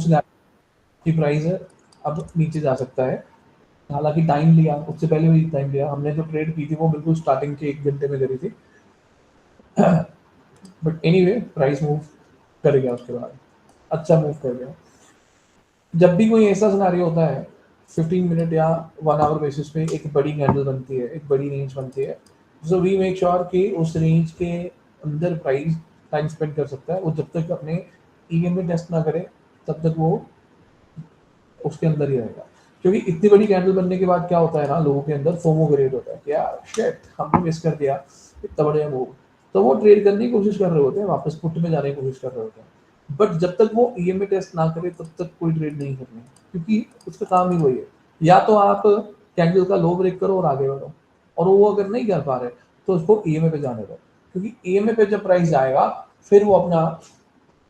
A: की प्राइस है अब नीचे जा सकता है। हालांकि टाइम लिया, उससे पहले भी टाइम लिया, हमने जो ट्रेड की थी वो बिल्कुल स्टार्टिंग के 1 घंटे में करी थी, बट एनीवे प्राइस मूव कर गया, उसके बाद अच्छा मूव कर गया। जब भी कोई ऐसा सिनेरियो होता है 15 मिनट या 1 आवर बेसिस पे एक बड़ी कैंडल बनती है, एक बड़ी रेंज बनती है, सो वी मेक श्योर कि उस रेंज के अंदर प्राइस टाइम स्पेंड कर सकता है। वो जब तक अपने ईएमए टेस्ट ना करे तब तक वो उसके अंदर ही रहेगा, क्योंकि इतनी बड़ी कैंडल बनने के बाद क्या होता है ना, लोगों के अंदर फोमो क्रिएट होता है कि यार शिट हमने मिस कर दिया इतना बढ़िया मूव, तो वो ट्रेड करने की कोशिश कर रहे होते हैं, वापस पुट में जाने की कोशिश कर रहे होते हैं। बट जब तक वो ईएमए टेस्ट ना करे तब तक कोई ट्रेड नहीं करनी, क्योंकि उसका काम ही वही है, या तो आप कैंडल का लो ब्रेक करो और आगे बढ़ो, और वो अगर नहीं कर पा रहे तो उसको ईएमए पे जाने दो, क्योंकि ईएमए पे जब प्राइस जाएगा फिर वो अपना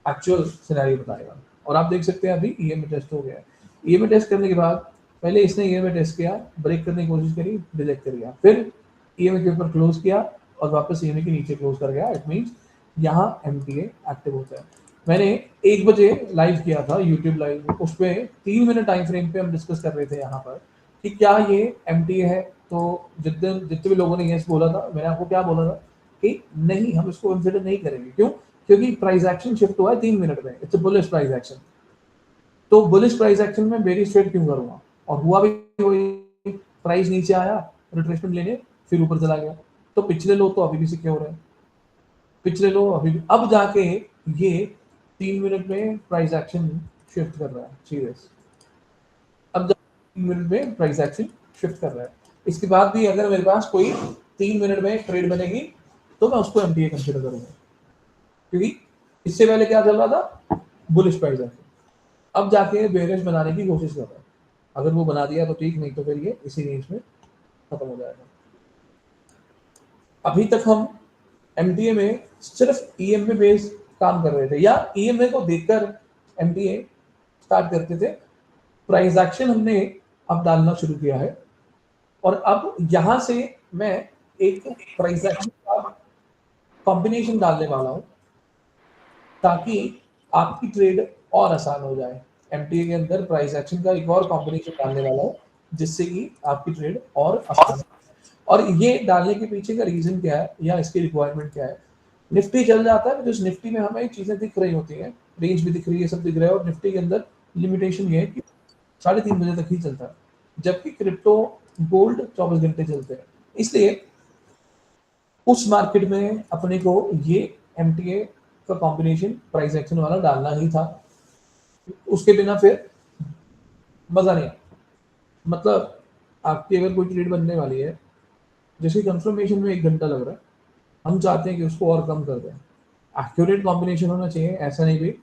A: एक्चुअल सिनेरियो बताएगा। और आप देख सकते हैं अभी ईएमए टेस्ट हो गया है। ईएमए टेस्ट करने के बाद पहले इसने ईएमए टेस्ट किया, ब्रेक करने की कोशिश करी, रिजेक्ट कर गया, फिर ईएमए के ऊपर क्लोज किया और वापस ईएमए के नीचे क्लोज कर गया। इट मींस यहाँ एमटीए एक्टिव होता है। मैंने 1 बजे लाइव किया था यूट्यूब लाइव, उसमें 3 मिनट टाइम फ्रेम पे हम डिस्कस कर रहे थे यहाँ पर कि क्या ये एमटीए है। तो जितने भी लोगों ने यस बोला था, मैंने आपको क्या बोला था कि नहीं, हम इसको कंसिडर नहीं करेंगे। क्यों? क्योंकि प्राइस एक्शन शिफ्ट हुआ है 3 मिनट में, it's a bullish price action. तो बुलिश प्राइस एक्शन में बेरिश ट्रेड क्यों करूंगा? और हुआ भी वही, प्राइस नीचे आया रिट्रेसमेंट लेने, फिर ऊपर चला गया। तो पिछले लो तो अभी भी सिक्योर है, पिछले लो अभी भी, अब जाके ये 3 मिनट में प्राइस एक्शन शिफ्ट कर रहा है सीरियस, अब जब 3 मिनट में प्राइस एक्शन शिफ्ट कर रहा है। इसके बाद भी अगर मेरे पास कोई 3 मिनट में ट्रेड बनेगी तो मैं उसको एमटीए कंसिडर करूंगा, क्योंकि इससे पहले क्या चल रहा था, बुलिश प्राइस एक्शन, अब जाके बेरिश बनाने की कोशिश कर रहा है। अगर वो बना दिया तो ठीक, नहीं तो फिर ये इसी रेंज में खत्म हो जाएगा। अभी तक हम एमटीए में सिर्फ ईएमए बेस्ड काम कर रहे थे, या ईएमए को देखकर एमटीए स्टार्ट करते थे। प्राइस एक्शन हमने अब डालना शुरू किया है, और अब यहां से मैं एक प्राइस एक्शन का कॉम्बिनेशन डालने वाला हूं, ताकि आपकी ट्रेड और आसान हो जाए। एमटीए के अंदर प्राइस एक्शन का एक और कॉम्बिनेशन डालने वाला हूं, जिससे कि आपकी ट्रेड और आसान हो। और ये डालने के पीछे का रीजन क्या है या इसकी रिक्वायरमेंट क्या है? निफ्टी चल जाता है, जिस निफ्टी में हमें चीजें दिख रही होती हैं, रेंज भी दिख रही है, सब दिख रहा है, और निफ्टी के अंदर लिमिटेशन ये है कि 3:30 बजे तक ही चलता है, जबकि क्रिप्टो गोल्ड 24 घंटे चलते हैं। इसलिए उस मार्केट में अपने को ये एमटीए का कॉम्बिनेशन प्राइस एक्शन वाला डालना ही था, उसके बिना फिर मजा नहीं आता। मतलब आपकी अगर कोई ट्रेड बनने वाली है, जैसे कंफर्मेशन में 1 घंटा लग रहा है, हम चाहते हैं कि उसको और कम कर दें। एक्यूरेट कॉम्बिनेशन होना चाहिए, ऐसा नहीं भी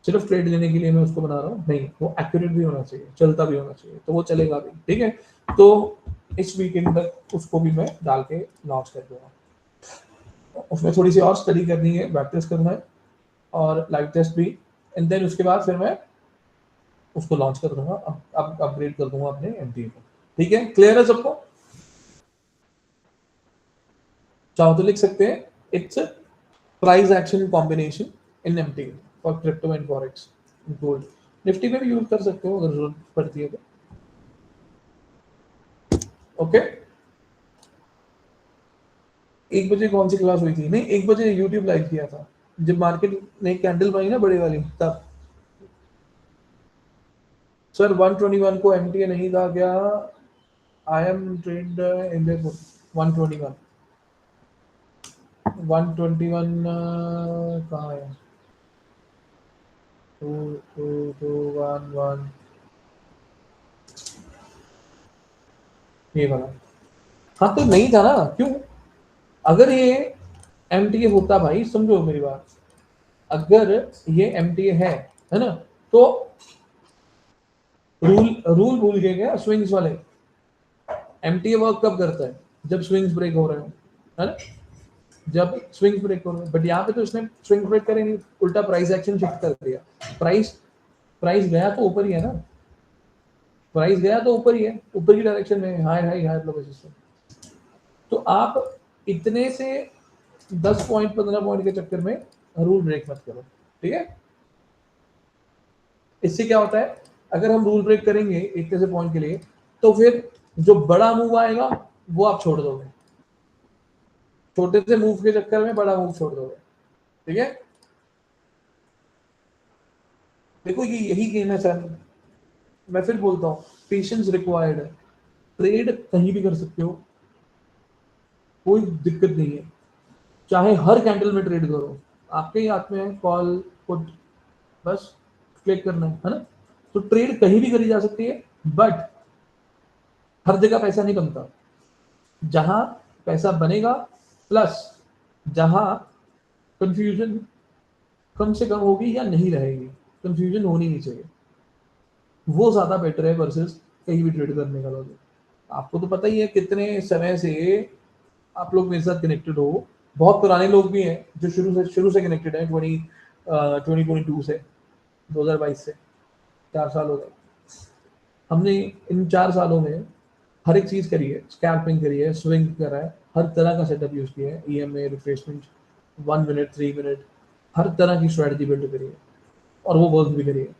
A: सिर्फ ट्रेड लेने के लिए मैं उसको बना रहा हूँ, नहीं, वो एक्यूरेट भी होना चाहिए, चलता भी होना चाहिए, तो वो चलेगा भी, ठीक है। तो इस वीकेंड तक उसको भी मैं डाल के लॉन्च कर दूंगा। उसमें थोड़ी सी और स्टडी करनी है, बैक टेस्ट करना है और लाइव टेस्ट भी, एंड देन उसके बाद फिर मैं उसको लॉन्च कर दूंगा, अब अपग्रेड कर दूंगा अपने एमटीए को। ठीक है, क्लियर है सबको? चाहो तो लिख सकते हैं, it's price action combination in MT for crypto and forex gold. Nifty में भी यूज कर सकते हो अगर जरूरत पड़ती है तो। ओके, 1 बजे कौन सी क्लास हुई थी? नहीं, 1 बजे यूट्यूब लाइव किया था, जब मार्केट ने कैंडल बनाई ना बड़े वाली, तब। सर 121 को एमटीए नहीं था क्या? I am trade in the 121, 121 कहाँ है? 22211 ये वाला। हाँ तो नहीं था ना, क्यों? अगर ये एमटीए होता, भाई समझो मेरी बात, अगर ये एमटीए है ना, तो रूल भूल गए क्या स्विंग्स वाले? एमटीए वर्क कब करता है? जब स्विंग्स ब्रेक हो रहे हो, है ना? जब स्विंग ब्रेक हो रहे हो। बट यहाँ पे तो इसने स्विंग ब्रेक करे नहीं, उल्टा प्राइस एक्शन शिफ्ट कर दिया। प्राइस गया तो ऊपर ही है ना, प्राइस गया तो ऊपर ही है, ऊपर की डायरेक्शन में, high high high low basis पे। तो आप इतने से 10 पॉइंट 15 पॉइंट के चक्कर में रूल ब्रेक मत करो, ठीक है? इससे क्या होता है, अगर हम रूल ब्रेक करेंगे इतने से पॉइंट के लिए, तो फिर जो बड़ा मूव आएगा वो आप छोड़ दोगे, छोटे से मूव के चक्कर में बड़ा मूव छोड़ दोगे, ठीक है? देखो ये यही गेम है सर, मैं फिर बोलता हूँ, पेशेंस रिक्वायर्ड है। ट्रेड कहीं भी कर सकते हो, कोई दिक्कत नहीं है, चाहे हर कैंडल में ट्रेड करो, आपके ही हाथ में है, कॉल पुट, बस क्लिक करना है ना? तो ट्रेड कहीं भी करी जा सकती है, बट हर जगह पैसा नहीं बनता। जहां पैसा बनेगा, प्लस जहां कंफ्यूजन कम से कम होगी या नहीं रहेगी, कंफ्यूजन होनी नहीं चाहिए, वो ज्यादा बेटर है वर्सेस कहीं भी ट्रेड करने का लॉजिक। आपको तो पता ही है कितने समय से आप लोग मेरे साथ कनेक्टेड हो, बहुत पुराने लोग भी हैं जो शुरू से कनेक्टेड हैं, 2022 से, 2022 से 4 साल हो गए। हमने इन 4 सालों में हर एक चीज करी है, स्कैल्पिंग करी है, स्विंग करा है, हर तरह का सेटअप यूज किया है, ईएमए, रिट्रेसमेंट, 1 मिनट, 3 मिनट, हर तरह की स्ट्रेटजी बिल्ड करी है, और वो वर्क भी करी है।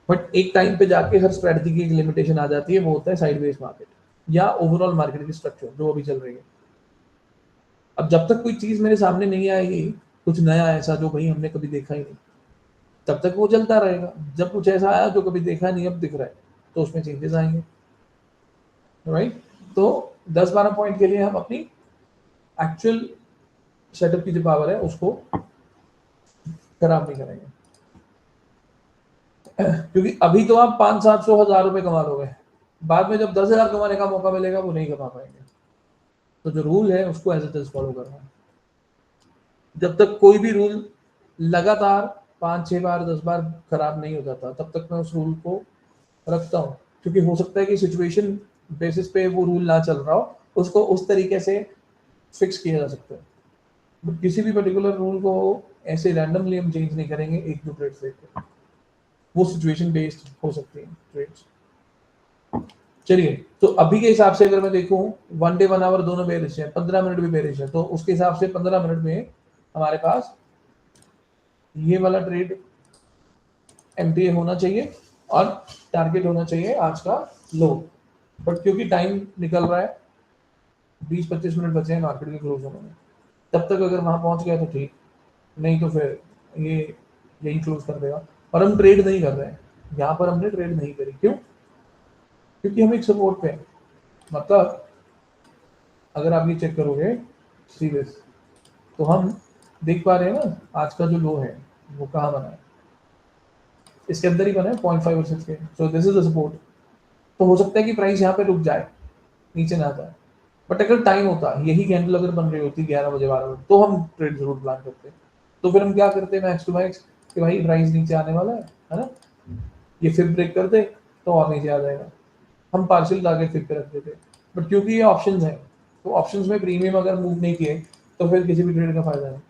A: बट एक टाइम पे जाके हर स्ट्रेटजी की एक लिमिटेशन आ जाती है, वो होता है साइडवेज मार्केट या ओवरऑल मार्केट की स्ट्रक्चर जो अभी चल रही है। अब जब तक कोई चीज मेरे सामने नहीं आएगी, कुछ नया ऐसा जो भाई हमने कभी देखा ही नहीं, तब तक वो चलता रहेगा। जब कुछ ऐसा आया जो कभी देखा नहीं, अब दिख रहा है, तो उसमें चेंजेस आएंगे, राइट? तो 10-12 पॉइंट के लिए हम अपनी एक्चुअल सेटअप की जो पावर है उसको खराब नहीं करेंगे, क्योंकि अभी तो आप 500-700 हज़ार रुपए कमा लोगे, बाद में जब 10,000 कमाने का मौका मिलेगा वो नहीं कमा पाएंगे। तो जो रूल है उसको एज इट इज फॉलो करना है। जब तक कोई भी रूल लगातार 5-6 बार 10 बार खराब नहीं हो जाता, तब तक मैं उस रूल को रखता हूँ, क्योंकि हो सकता है कि सिचुएशन बेसिस पे वो रूल ना चल रहा हो, उसको उस तरीके से फिक्स किया जा सकता है। बट किसी भी पर्टिकुलर रूल को ऐसे रैंडमली हम चेंज नहीं करेंगे एक दो ट्रेड से, वो सिचुएशन बेस्ड हो सकती है ट्रेड्स। चलिए, तो अभी के हिसाब से अगर मैं देखूं, 1 डे 1 आवर दोनों बेरिश है, 15 मिनट भी बेरिश है, तो उसके हिसाब से 15 मिनट में हमारे पास ये वाला ट्रेड एमटीए होना चाहिए और टारगेट होना चाहिए आज का लो। बट क्योंकि टाइम निकल रहा है, 20-25 मिनट बचे हैं मार्केट के क्लोज होने में, तब तक अगर वहां पहुंच गया तो ठीक, नहीं तो फिर ये यही क्लोज कर देगा। और हम ट्रेड नहीं कर रहे हैं, यहाँ पर हमने ट्रेड नहीं करी, क्यों? क्योंकि हम एक सपोर्ट पे हैं। मतलब अगर आप ये चेक करोगे सीरीज, तो हम देख पा रहे हैं ना आज का जो लो है वो कहाँ बना है, इसके अंदर ही बना है 0.5 और 6 के। So this is the support. तो हो सकता है कि प्राइस यहाँ पे रुक जाए, नीचे ना जाए, बट अगर टाइम होता, यही कैंडल अगर बन रही होती 11 बजे 12 बजे, तो हम ट्रेड जरूर प्लान करते। तो फिर हम क्या करते हैं मैक्स टू मैक्स, कि भाई प्राइस नीचे आने वाला है ना, ये फिर ब्रेक कर दे तो और नीचे आ जाएगा, हम पार्शियल टारगेट फिर पे रख देते। बट क्योंकि ये ऑप्शंस है, तो ऑप्शंस में प्रीमियम अगर मूव नहीं किए तो फिर किसी भी ट्रेड का फायदा नहीं।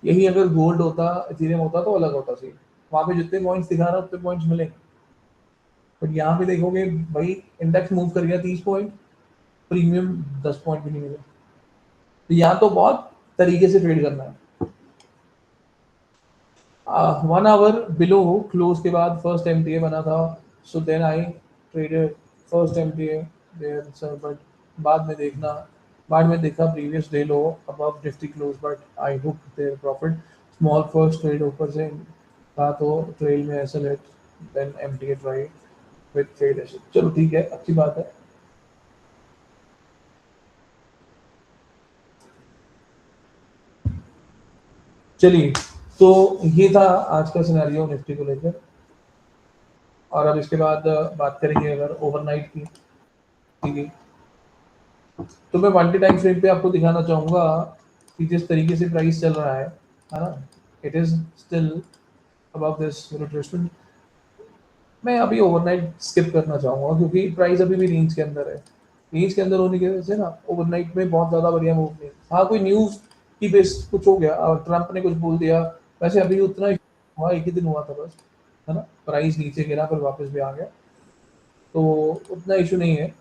A: यही अगर गोल्ड होता, इथेरियम होता, तो अलग होता सी, वहां पे जितने पॉइंट्स दिखा रहा है उतने पॉइंट्स मिले। बट यहाँ पे देखोगे भाई, इंडेक्स मूव कर गया 30 पॉइंट, प्रीमियम 10 पॉइंट भी नहीं मिले। तो यहाँ तो बहुत तरीके से ट्रेड करना है। 1 आवर बिलो क्लोज के बाद फर्स्ट एमटीए बना था, so then I traded first MTA there sir, but बाद में देखा previous day low above Nifty close, but I hook there profit, small first trade ऊपर से था तो ट्रेल में ऐसा late, then MTA try with trade ऐसे। चलो ठीक है, अच्छी बात है। चलिए, तो ये था आज का सिनेरियो निफ्टी को लेकर। और अब इसके बाद बात करेंगे अगर ओवरनाइट की, ठीक है? तो मैं मल्टी टाइम फ्रेम पे आपको दिखाना चाहूंगा कि जिस तरीके से प्राइस चल रहा है ना, it is still above this retracement. मैं अभी ओवरनाइट स्किप करना चाहूँगा क्योंकि प्राइस अभी भी रेंज के अंदर है। रेंज के अंदर होने की वजह से ना ओवरनाइट में बहुत ज़्यादा बढ़िया मूव नहीं। हाँ, कोई न्यूज़ की बेस कुछ हो गया और ट्रम्प ने कुछ बोल दिया, वैसे अभी उतना ही हुआ, एक ही दिन हुआ था बस, है ना? प्राइस नीचे गिरा फिर वापस भी आ गया, तो उतना इशू नहीं है।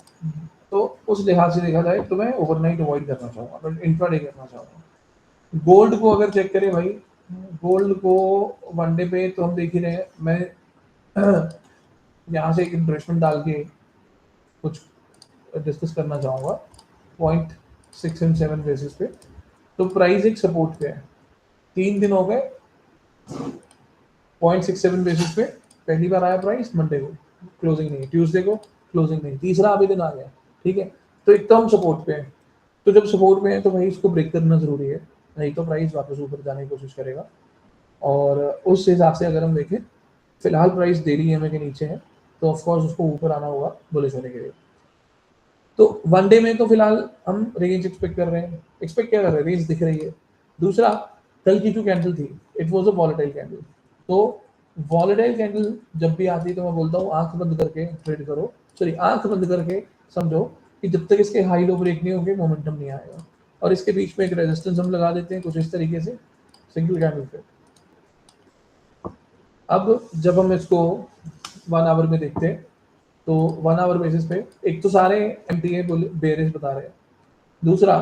A: तो उस लिहाज से देखा जाए तो मैं ओवरनाइट अवॉइड करना चाहूँगा, बट इंट्राडे करना चाहूँगा। गोल्ड को अगर चेक करें भाई, गोल्ड को वनडे पे तो हम देख ही रहे हैं। मैं यहाँ से एक इन्वेस्टमेंट डाल के कुछ डिस्कस करना चाहूँगा। 0.6 एंड 7 बेसिस पे तो प्राइस एक सपोर्ट पे है। 3 दिन हो गए 0.67 बेसिस पे पहली बार आया प्राइस, मंडे को क्लोजिंग नहीं, ट्यूसडे को क्लोजिंग नहीं, तीसरा अभी दिन आ गया, ठीक है। तो एकदम सपोर्ट पे है, तो जब सपोर्ट में है तो भाई इसको ब्रेक करना जरूरी है, नहीं तो प्राइस वापस ऊपर जाने की कोशिश करेगा। और उस हिसाब से अगर हम देखें, फिलहाल प्राइस डेली ईएमए के नीचे है, तो ऑफकोर्स उसको ऊपर आना होगा बुलिश होने के लिए। तो वनडे में तो फिलहाल हम रेंज एक्सपेक्ट कर रहे हैं। एक्सपेक्ट क्या कर रहे हैं? रेंज दिख रही है। दूसरा, कल की जो कैंडल थी, it was a volatile candle. तो वॉलेटाइल कैंडल जब भी आती है तो मैं बोलता हूँ आंख बंद करके ट्रेड करो, सॉरी आंख बंद करके समझो कि जब तक इसके हाई लो ब्रेक नहीं होंगे मोमेंटम नहीं आएगा। और इसके बीच में एक रेजिस्टेंस हम लगा देते हैं कुछ इस तरीके से सिंगल कैंडल पे। अब जब हम इसको 1 आवर में देखते हैं तो 1 आवर बेसिस पे एक तो सारे एमटीए बेरिश बता रहे हैं। दूसरा,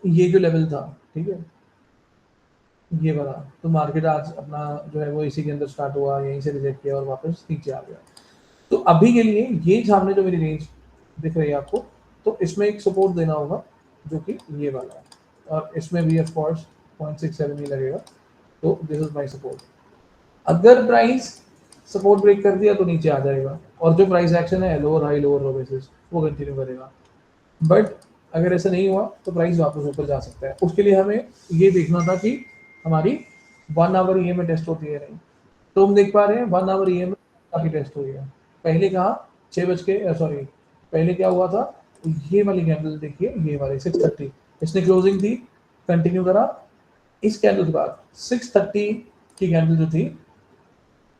A: ये जो लेवल था, ठीक है, ये वाला, तो मार्केट आज अपना जो है वो इसी के अंदर स्टार्ट हुआ, यहीं से रिजेक्ट किया और वापस नीचे आ गया। तो अभी के लिए ये सामने जो मेरी रेंज दिख रही है आपको, तो इसमें एक सपोर्ट देना होगा जो कि ये वाला है, और इसमें भी ऑफ कोर्स 0.67 ही लगेगा। तो दिस इज माय सपोर्ट। अगर प्राइस सपोर्ट ब्रेक कर दिया तो नीचे आ जाएगा, और जो प्राइस एक्शन है लोअर हाई लोअर लो बेसिस वो कंटिन्यू करेगा। बट अगर ऐसा नहीं हुआ तो प्राइस वापस ऊपर जा सकता है। उसके लिए हमें ये देखना था कि हमारी 1 आवर ईएमए टेस्ट होती है नहीं। तो हम देख पा रहे हैं 1 आवर ईएमए काफी टेस्ट हुई है। पहले कहा 6 बज के, सॉरी पहले क्या हुआ था, ये वाली कैंडल देखिए, ये वाली 6:30, इसने क्लोजिंग थी, कंटिन्यू करा। इस कैंडल के बाद 6:30 की कैंडल जो थी,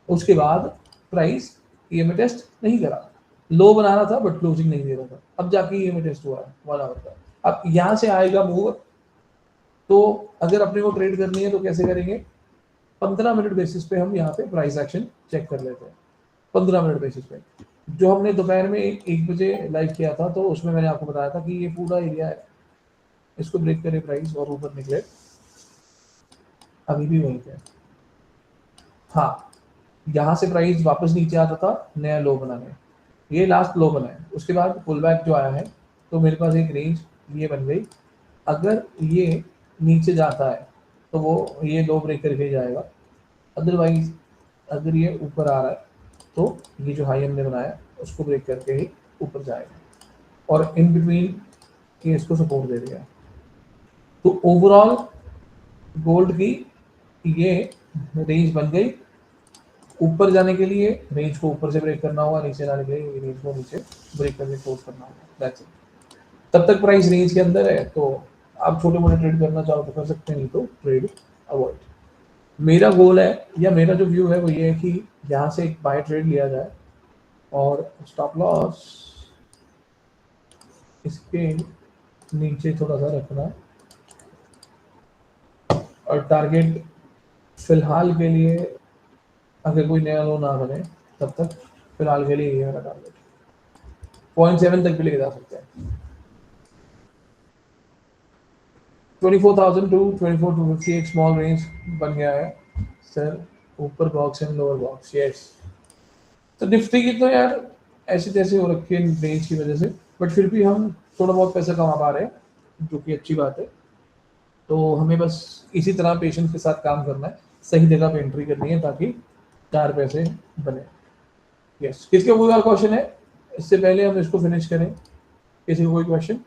A: उसके बाद प्राइस ईएमए टेस्ट नहीं करा, लो बना रहा था बट क्लोजिंग नहीं दे रहा था। अब जाके ईएमए टेस्ट हुआ है 1 आवर का। अब यहाँ से आएगा मूव, तो अगर अपने को ट्रेड करनी है तो कैसे करेंगे? 15 मिनट बेसिस पे हम यहाँ पे प्राइस एक्शन चेक कर लेते हैं। 15 मिनट बेसिस पे जो हमने दोपहर में 1 बजे लाइव किया था, तो उसमें मैंने आपको बताया था कि ये पूरा एरिया है, इसको ब्रेक करे प्राइस और ऊपर निकले, अभी भी वहीं पे। हाँ, यहाँ से प्राइस वापस नीचे आता था नया लो बनाने, ये लास्ट लो बना है, उसके बाद पुल बैक जो आया है, तो मेरे पास एक रेंज ये बन गई। अगर ये नीचे जाता है तो वो ये लो ब्रेक करके जाएगा, अदरवाइज अगर ये ऊपर आ रहा है तो ये जो हाई हमने बनाया उसको ब्रेक करके ही ऊपर जाएगा, और इन बिटवीन ये इसको सपोर्ट दे दिया। तो ओवरऑल गोल्ड की ये रेंज बन गई। ऊपर जाने के लिए रेंज को ऊपर से ब्रेक करना होगा, नीचे जाने के लिए रेंज को नीचे ब्रेक करके क्लोज करना होगा, दैट्स इट। तब तक प्राइस रेंज के अंदर है तो आप छोटे मोटे ट्रेड करना चाहो तो कर सकते हैं, नहीं तो ट्रेड अवॉइड। मेरा गोल है या मेरा जो व्यू है वो ये है कि यहाँ से एक बाय ट्रेड लिया जाए और स्टॉप लॉस इसके नीचे थोड़ा सा रखना, और टारगेट फिलहाल के लिए अगर कोई नया लो ना बने तब तक फिलहाल के लिए ये मेरा टारगेट 0.7 तक भी लेके जा सकते हैं। 24,000 टू 24,250 एक स्मॉल रेंज बन गया है सर, ऊपर box and lower box, yes. तो निफ्टी की तो यार ऐसी तैसी हो रखी है रेंज की वजह से, बट फिर भी हम थोड़ा बहुत पैसा कमा पा रहे हैं, जो कि अच्छी बात है। तो हमें बस इसी तरह पेशेंस के साथ काम करना है, सही जगह पे एंट्री करनी है ताकि 4 पैसे बने। यस, किसका कोई और क्वेश्चन है इससे पहले हम इसको फिनिश करें? किसी को कोई क्वेश्चन?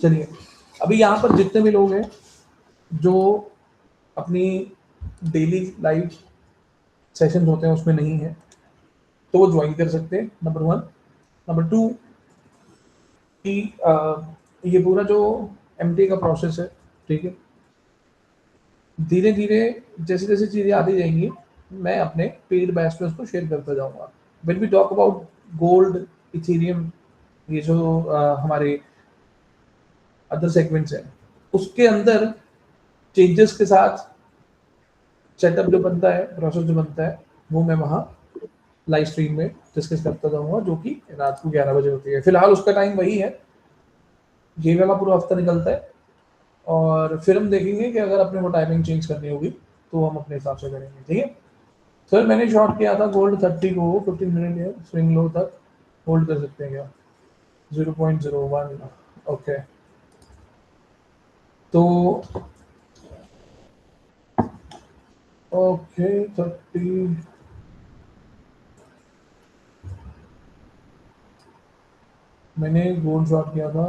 A: चलिए, अभी यहाँ पर जितने भी लोग हैं जो अपनी डेली लाइव सेशन होते हैं उसमें नहीं है, तो वो ज्वाइन कर सकते हैं, नंबर 1। नंबर 2 कि ये पूरा जो एमटी का प्रोसेस है, ठीक है, धीरे धीरे जैसे जैसे चीज़ें आती जाएंगी मैं अपने पेड बैच में उसको शेयर करता जाऊंगा। When we talk about gold, Ethereum, ये जो हमारे अदर सेगमेंट्स हैं, उसके अंदर चेंजेस के साथ सेटअप जो बनता है, प्रोसेस जो बनता है, वो मैं वहाँ लाइव स्ट्रीम में डिस्कस करता जाऊंगा, जो कि रात को 11 बजे होती है। फिलहाल उसका टाइम वही है, ये वाला पूरा हफ्ता निकलता है, और फिर हम देखेंगे कि अगर अपने को टाइमिंग चेंज करनी होगी तो हम अपने हिसाब से करेंगे, ठीक है। सर मैंने शॉर्ट किया था गोल्ड 30 को 15 मिनट है स्विंग लो तक होल्ड कर सकते हैं क्या? 0.01, ओके। तो ओके 30, मैंने गोल्ड शॉर्ट किया था,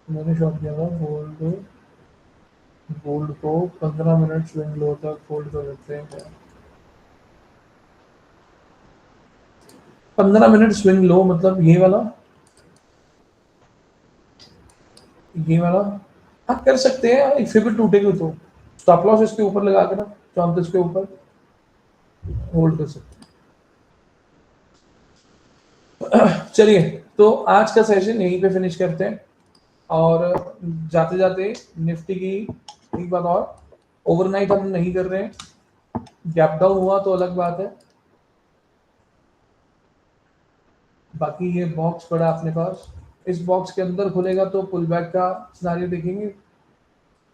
A: गोल्ड, गोल्ड को 15 मिनट स्विंग लो तक होल्ड कर सकते हैं क्या? 15 मिनट स्विंग लो मतलब ये वाला हाँ कर सकते हैं, फिर भी टूटेगी तो स्टॉप लॉस इसके ऊपर लगा के ना 34 के ऊपर होल्ड कर सकते हैं। चलिए, तो आज का सेशन यहीं पे फिनिश करते हैं, और जाते जाते निफ्टी की एक बात और, ओवरनाइट हम नहीं कर रहे हैं, गैप डाउन हुआ तो अलग बात है, बाकी ये बॉक्स पड़ा अपने पास, इस बॉक्स के अंदर खुलेगा तो पुल बैक का सिनारियो देखेंगे,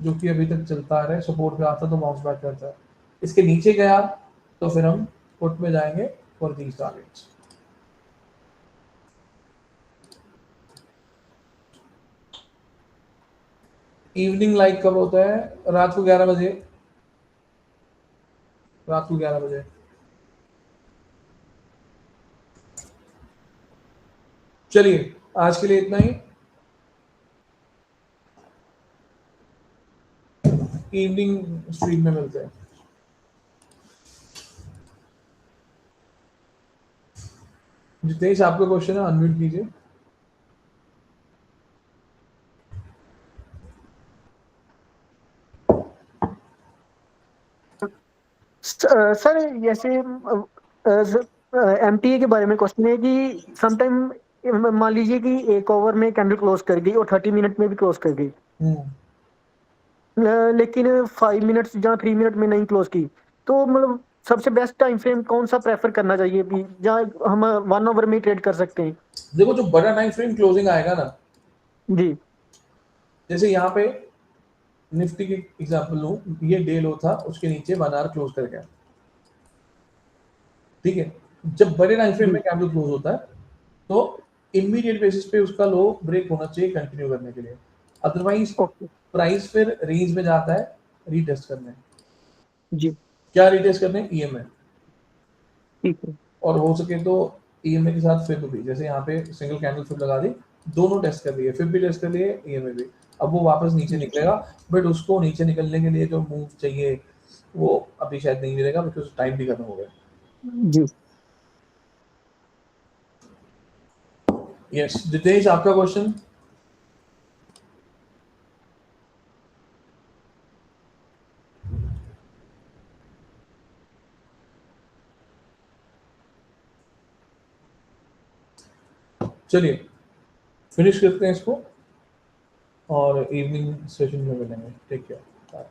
A: जो कि अभी तक चलता आ रहा है, सपोर्ट पे आता तो बाउंस बैक करता है, इसके नीचे गया तो फिर हम पुट में जाएंगे for these targets. Evening like कब होता है? रात को 11 बजे, रात को 11 बजे। चलिए, आज के लिए इतना ही, इवनिंग स्ट्रीम में मिलते हैं। जितेश आपका क्वेश्चन है अनम्यूट कीजिए।
B: सर जैसे एमटीए के बारे में क्वेश्चन है कि समटाइम मान लीजिए कि एक ओवर में कैंडल क्लोज कर गई और 30 मिनट में भी क्लोज कर गई, लेकिन 5 मिनट्स या 3 मिनट में नहीं क्लोज की, तो मतलब सबसे बेस्ट टाइम फ्रेम कौन सा प्रेफर करना चाहिए भी जहाँ हम 1 ओवर में ट्रेड कर सकते हैं?
A: देखो, जो बड़ा टाइम फ्रेम क्लोजिंग आएगा ना,
B: जी
A: जैसे यहाँ पे निफ्टी की एग्जांपल लूं, ये डे लो था, उसके नीचे 1 आवर क्लोज कर गया, ठीक है। जब बड़े टाइम फ्रेम
B: जी
A: में कैंडल क्लोज होता है तो इमीडिएट बेसिस पे उसका लो ब्रेक होना चाहिए कंटिन्यू करने के लिए, अदरवाइज
B: ओके
A: प्राइस फिर रेंज में जाता है रीटेस्ट करने।
B: जी
A: क्या रीटेस्ट करने? ईएमए,
B: ठीक है
A: और हो सके तो ईएमए के साथ फिब भी, जैसे यहाँ पे सिंगल कैंडल फिब लगा दी, दोनों टेस्ट कर लिए, फिब भी टेस्ट कर लिए, ईएमए भी। अब वो वापस नीचे निकलेगा, बट उसको नीचे निकलने के लिए जो मूव चाहिए वो अभी शायद नहीं मिलेगा, बिकॉज टाइम भी खत्म हो गया।
B: जी
A: यस जितेश, आपका क्वेश्चन। चलिए, फिनिश करते हैं इसको, और इवनिंग सेशन में मिलेंगे। Take care, bye.